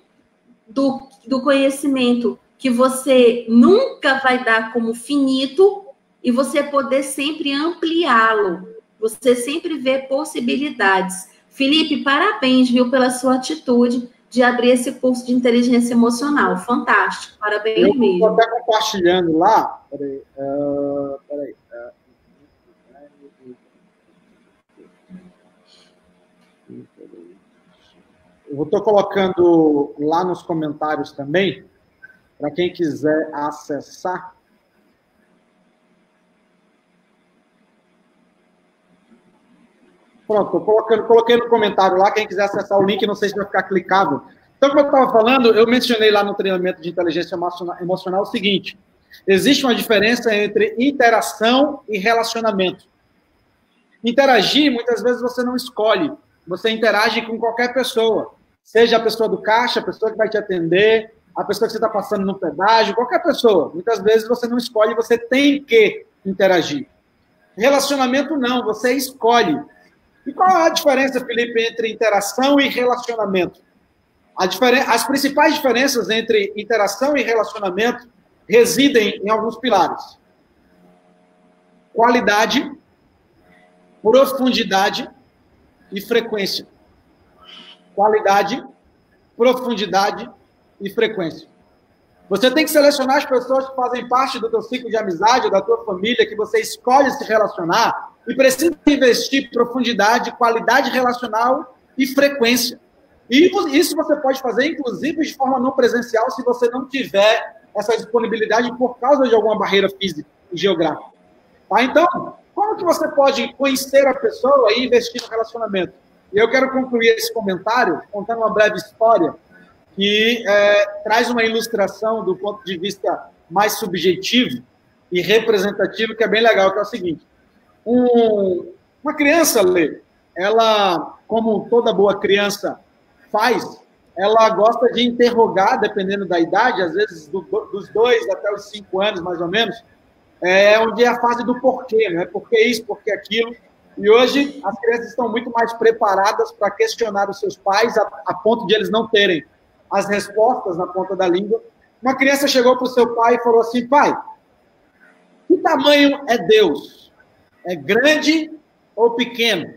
do conhecimento que você nunca vai dar como finito e você poder sempre ampliá-lo. Você sempre vê possibilidades. Felipe, parabéns, viu, pela sua atitude de abrir esse curso de inteligência emocional. Fantástico, parabéns mesmo. Estou até compartilhando lá. Peraí. Eu estou colocando lá nos comentários também, para quem quiser acessar. Pronto, coloquei no comentário lá, quem quiser acessar o link, não sei se vai ficar clicável. Então, como eu estava falando, eu mencionei lá no treinamento de inteligência emocional o seguinte: existe uma diferença entre interação e relacionamento. Interagir, muitas vezes você não escolhe, você interage com qualquer pessoa, seja a pessoa do caixa, a pessoa que vai te atender, a pessoa que você está passando no pedágio, qualquer pessoa. Muitas vezes você não escolhe, você tem que interagir. Relacionamento não, você escolhe. E qual é a diferença, Felipe, entre interação e relacionamento? As principais diferenças entre interação e relacionamento residem em alguns pilares: qualidade, profundidade e frequência. Qualidade, profundidade e frequência. Você tem que selecionar as pessoas que fazem parte do teu ciclo de amizade, da tua família, que você escolhe se relacionar, e precisa investir profundidade, qualidade relacional e frequência. E isso você pode fazer, inclusive, de forma não presencial, se você não tiver essa disponibilidade por causa de alguma barreira física e geográfica. Tá? Então, como que você pode conhecer a pessoa e investir no relacionamento? E eu quero concluir esse comentário contando uma breve história que traz uma ilustração do ponto de vista mais subjetivo e representativo, que é bem legal, que é o seguinte. Uma criança, Lê, ela, como toda boa criança faz, ela gosta de interrogar, dependendo da idade, às vezes dos 2 até os 5 anos, mais ou menos, onde é a fase do porquê, né? Por que isso, por que aquilo. E hoje as crianças estão muito mais preparadas para questionar os seus pais a ponto de eles não terem as respostas na ponta da língua. Uma criança chegou para o seu pai e falou assim: pai, que tamanho é Deus? É grande ou pequeno?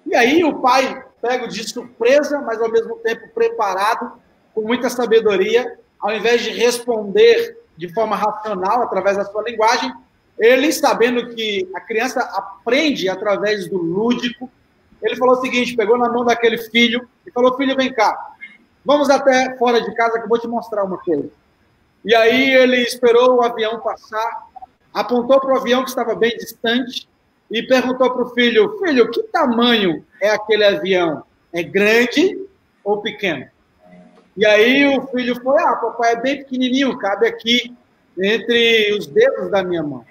E aí o pai, pego de surpresa, mas ao mesmo tempo preparado, com muita sabedoria, ao invés de responder de forma racional, através da sua linguagem, ele, sabendo que a criança aprende através do lúdico, ele falou o seguinte, pegou na mão daquele filho e falou: filho, vem cá, vamos até fora de casa que eu vou te mostrar uma coisa. E aí ele esperou o avião passar, apontou para o avião que estava bem distante e perguntou para o filho: filho, que tamanho é aquele avião? É grande ou pequeno? E aí o filho foi: papai, é bem pequenininho, cabe aqui entre os dedos da minha mão.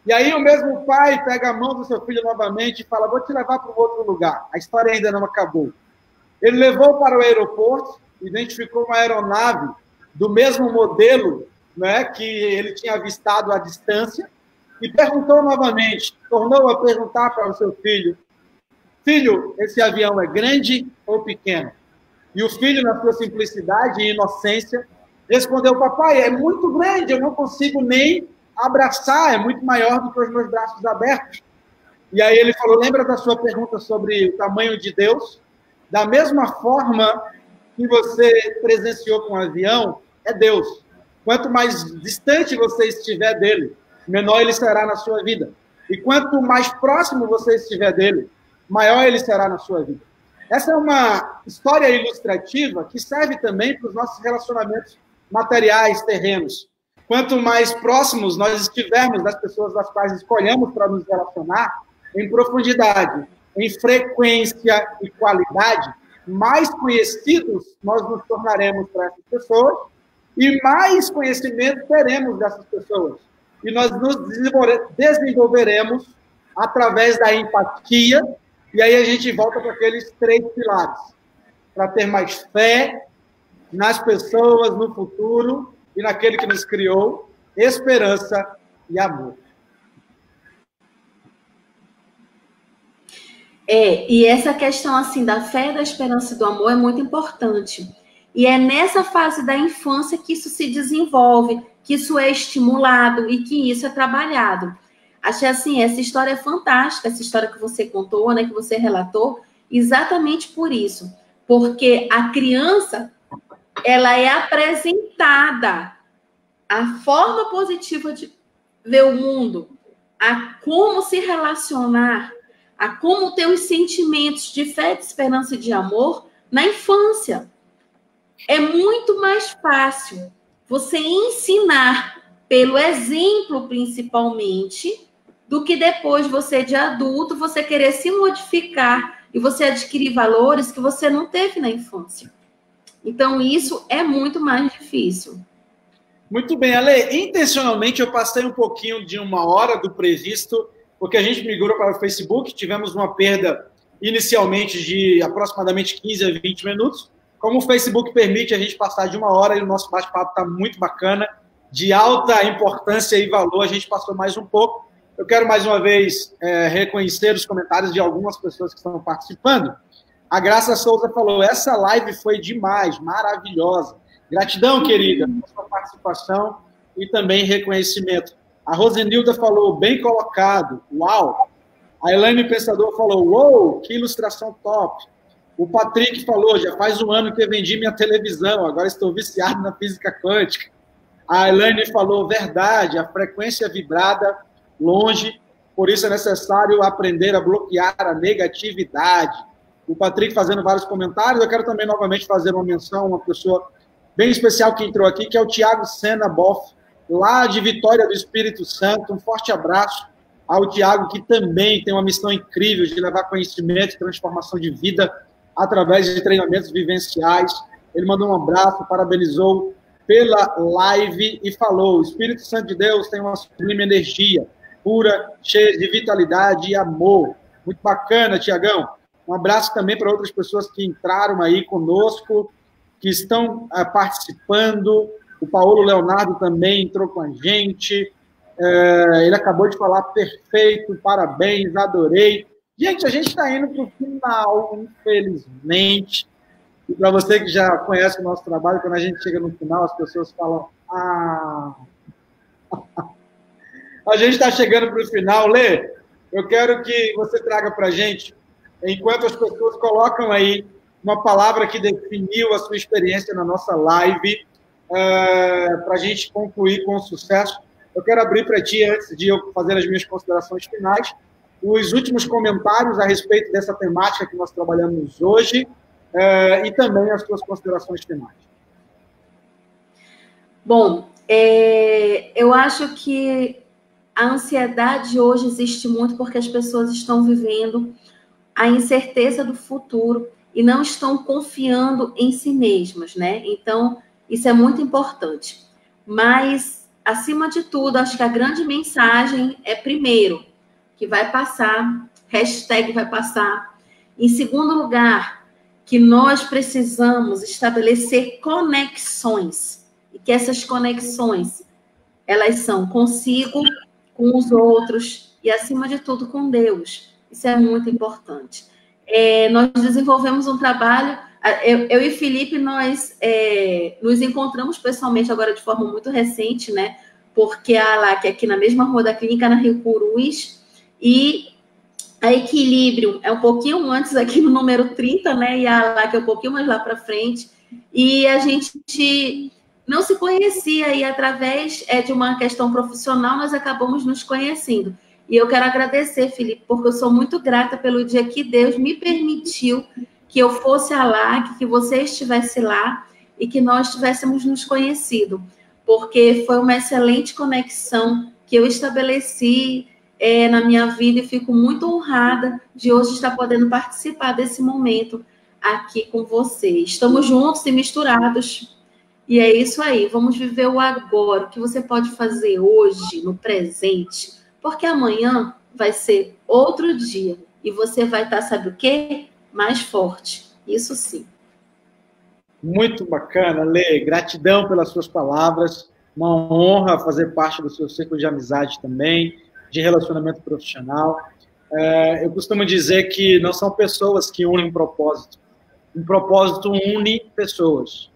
E aí o mesmo pai pega a mão do seu filho novamente e fala: vou te levar para um outro lugar. A história ainda não acabou. Ele levou para o aeroporto, identificou uma aeronave do mesmo modelo, né, que ele tinha avistado à distância, e perguntou novamente, tornou a perguntar para o seu filho: filho, esse avião é grande ou pequeno? E o filho, na sua simplicidade e inocência, respondeu, papai, é muito grande, eu não consigo nem abraçar, é muito maior do que os meus braços abertos. E aí ele falou, lembra da sua pergunta sobre o tamanho de Deus? Da mesma forma que você presenciou com o avião, é Deus. Quanto mais distante você estiver dele, menor ele será na sua vida. E quanto mais próximo você estiver dele, maior ele será na sua vida. Essa é uma história ilustrativa que serve também para os nossos relacionamentos materiais, terrenos. Quanto mais próximos nós estivermos das pessoas das quais escolhemos para nos relacionar, em profundidade, em frequência e qualidade, mais conhecidos nós nos tornaremos para essas pessoas e mais conhecimento teremos dessas pessoas. E nós nos desenvolveremos através da empatia, e aí a gente volta para aqueles 3 pilares, para ter mais fé nas pessoas, no futuro e naquele que nos criou, esperança e amor. E essa questão assim da fé, da esperança e do amor é muito importante. E é nessa fase da infância que isso se desenvolve, que isso é estimulado e que isso é trabalhado. Achei assim, essa história é fantástica, essa história que você contou, né, que você relatou, exatamente por isso. Porque a criança, ela é apresentada a forma positiva de ver o mundo, a como se relacionar, a como ter os sentimentos de fé, de esperança e de amor na infância. É muito mais fácil você ensinar pelo exemplo, principalmente, do que depois você, de adulto, você querer se modificar e você adquirir valores que você não teve na infância. Então, isso é muito mais difícil. Muito bem, Ale. Intencionalmente, eu passei um pouquinho de 1 hora do previsto, porque a gente migrou para o Facebook, tivemos uma perda inicialmente de aproximadamente 15 a 20 minutos. Como o Facebook permite a gente passar de 1 hora e o nosso bate-papo está muito bacana, de alta importância e valor, a gente passou mais um pouco. Eu quero mais uma vez reconhecer os comentários de algumas pessoas que estão participando. A Graça Souza falou, essa live foi demais, maravilhosa. Gratidão, querida, pela sua participação e também reconhecimento. A Rosenilda falou, bem colocado, uau. A Elaine Pensador falou, uou, que ilustração top. O Patrick falou, já faz 1 ano que eu vendi minha televisão, agora estou viciado na física quântica. A Elaine falou, verdade, a frequência vibrada longe, por isso é necessário aprender a bloquear a negatividade. O Patrick fazendo vários comentários, eu quero também novamente fazer uma menção a uma pessoa bem especial que entrou aqui, que é o Tiago Sena Boff, lá de Vitória do Espírito Santo. Um forte abraço ao Tiago, que também tem uma missão incrível de levar conhecimento e transformação de vida através de treinamentos vivenciais. Ele mandou um abraço, parabenizou pela live e falou, o Espírito Santo de Deus tem uma sublime energia, pura, cheia de vitalidade e amor. Muito bacana, Tiagão. Um abraço também para outras pessoas que entraram aí conosco, que estão participando. O Paulo Leonardo também entrou com a gente. Ele acabou de falar perfeito, parabéns, adorei. Gente, a gente está indo para o final, infelizmente. E para você que já conhece o nosso trabalho, quando a gente chega no final, as pessoas falam, A gente está chegando para o final. Lê, eu quero que você traga para a gente, enquanto as pessoas colocam aí uma palavra que definiu a sua experiência na nossa live, para a gente concluir com sucesso. Eu quero abrir para ti, antes de eu fazer as minhas considerações finais, os últimos comentários a respeito dessa temática que nós trabalhamos hoje, e também as suas considerações finais. Bom, eu acho que a ansiedade hoje existe muito porque as pessoas estão vivendo a incerteza do futuro e não estão confiando em si mesmas, né? Então, isso é muito importante. Mas, acima de tudo, acho que a grande mensagem é, primeiro, que vai passar, hashtag vai passar. Em segundo lugar, que nós precisamos estabelecer conexões. E que essas conexões, elas são consigo, com os outros e, acima de tudo, com Deus. Isso é muito importante. nós desenvolvemos um trabalho, eu e Felipe, nós nos encontramos pessoalmente agora de forma muito recente, né? Porque a ALAC é aqui na mesma rua da clínica, na Rio Purus, e a Equilíbrio é um pouquinho antes, aqui no número 30, né? E a ALAC é um pouquinho mais lá para frente. E a gente não se conhecia, e através de uma questão profissional, nós acabamos nos conhecendo. E eu quero agradecer, Felipe, porque eu sou muito grata pelo dia que Deus me permitiu que eu fosse à ALAC, que você estivesse lá e que nós tivéssemos nos conhecido, porque foi uma excelente conexão que eu estabeleci na minha vida e fico muito honrada de hoje estar podendo participar desse momento aqui com você. Estamos juntos e misturados, e é isso aí. Vamos viver o agora, o que você pode fazer hoje, no presente, porque amanhã vai ser outro dia e você vai estar, sabe o quê? Mais forte. Isso sim. Muito bacana, Lê. Gratidão pelas suas palavras. Uma honra fazer parte do seu círculo de amizade também, de relacionamento profissional. Eu costumo dizer que não são pessoas que unem um propósito. Um propósito une pessoas.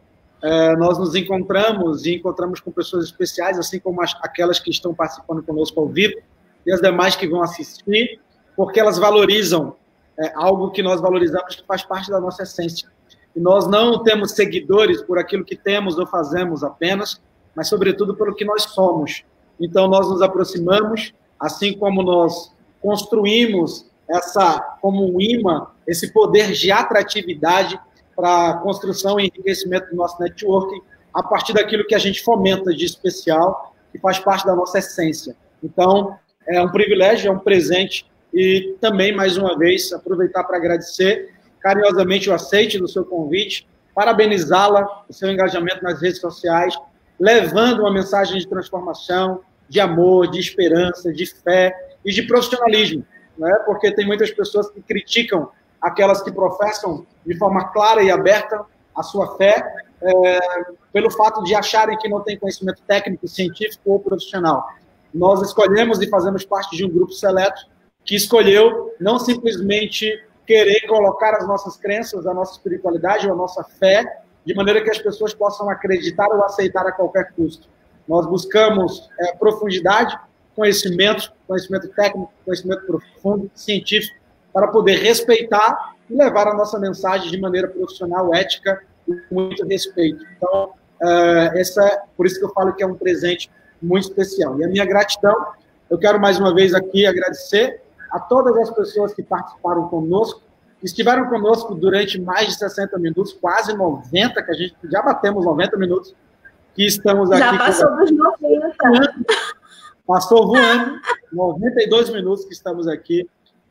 Nós nos encontramos e encontramos com pessoas especiais, assim como aquelas que estão participando conosco ao vivo e as demais que vão assistir, porque elas valorizam algo que nós valorizamos, que faz parte da nossa essência. E nós não temos seguidores por aquilo que temos ou fazemos apenas, mas, sobretudo, pelo que nós somos. Então, nós nos aproximamos, assim como nós construímos como um imã, esse poder de atratividade para a construção e enriquecimento do nosso networking, a partir daquilo que a gente fomenta de especial, que faz parte da nossa essência. Então, é um privilégio, é um presente, e também, mais uma vez, aproveitar para agradecer carinhosamente o aceite do seu convite, parabenizá-la, o seu engajamento nas redes sociais, levando uma mensagem de transformação, de amor, de esperança, de fé e de profissionalismo, né? Porque tem muitas pessoas que criticam aquelas que professam de forma clara e aberta a sua fé, pelo fato de acharem que não tem conhecimento técnico, científico ou profissional. Nós escolhemos e fazemos parte de um grupo seleto que escolheu não simplesmente querer colocar as nossas crenças, a nossa espiritualidade ou a nossa fé, de maneira que as pessoas possam acreditar ou aceitar a qualquer custo. Nós buscamos profundidade, conhecimento técnico, conhecimento profundo, científico, para poder respeitar e levar a nossa mensagem de maneira profissional, ética e com muito respeito. Então, por isso que eu falo que é um presente muito especial. E a minha gratidão, eu quero mais uma vez aqui agradecer a todas as pessoas que participaram conosco, que estiveram conosco durante mais de 60 minutos, quase 90, que a gente já batemos 90 minutos, que estamos aqui. Já passou dos 90. Passou voando, 92 minutos que estamos aqui.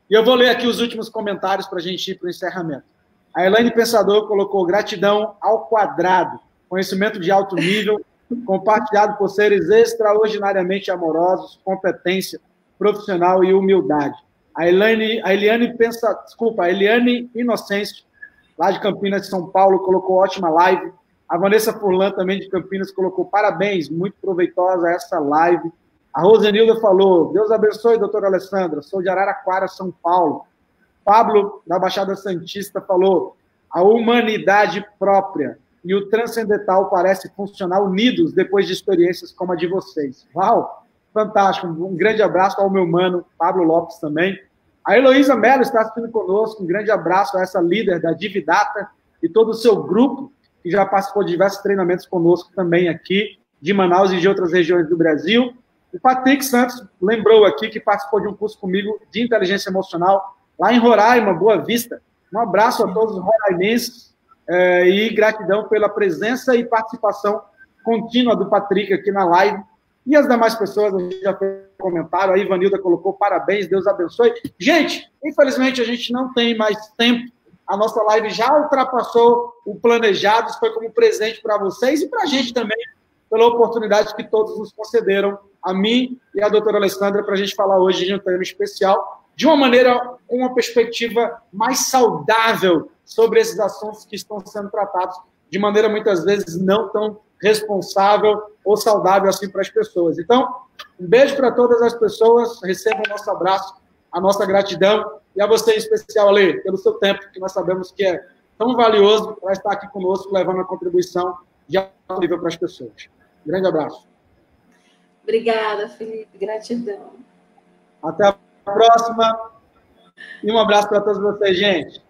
E eu vou ler aqui os últimos comentários para a gente ir para o encerramento. A Elaine Pensador colocou: gratidão ao quadrado, conhecimento de alto nível, compartilhado por seres extraordinariamente amorosos, competência profissional e humildade. A Eliane Inocêncio, lá de Campinas, São Paulo, colocou: ótima live. A Vanessa Furlan, também de Campinas, colocou: parabéns, muito proveitosa essa live. A Rosenilda falou: Deus abençoe, doutora Alessandra, sou de Araraquara, São Paulo. Pablo, da Baixada Santista, falou: a humanidade própria e o transcendental parece funcionar unidos depois de experiências como a de vocês. Uau, fantástico. Um grande abraço ao meu mano, Pablo Lopes, também. A Heloísa Mello está assistindo conosco. Um grande abraço a essa líder da Dividata e todo o seu grupo, que já participou de diversos treinamentos conosco também aqui, de Manaus e de outras regiões do Brasil. O Patrick Santos lembrou aqui que participou de um curso comigo de inteligência emocional lá em Roraima, Boa Vista. Um abraço a todos os roraimenses e gratidão pela presença e participação contínua do Patrick aqui na live. E as demais pessoas, a gente já fez comentário, a Ivanilda colocou: parabéns, Deus abençoe. Gente, infelizmente a gente não tem mais tempo. A nossa live já ultrapassou o planejado. Isso foi como presente para vocês e para a gente também, pela oportunidade que todos nos concederam, a mim e a doutora Alessandra, para a gente falar hoje de um tema especial, de uma maneira, uma perspectiva mais saudável sobre esses assuntos que estão sendo tratados de maneira, muitas vezes, não tão responsável ou saudável assim para as pessoas. Então, um beijo para todas as pessoas, recebam o nosso abraço a nossa gratidão. E a você em especial, Ale, pelo seu tempo, que nós sabemos que é tão valioso para estar aqui conosco, levando a contribuição de alto nível para as pessoas. Grande abraço. Obrigada, Felipe. Gratidão. Até a próxima. E um abraço para todos vocês, gente.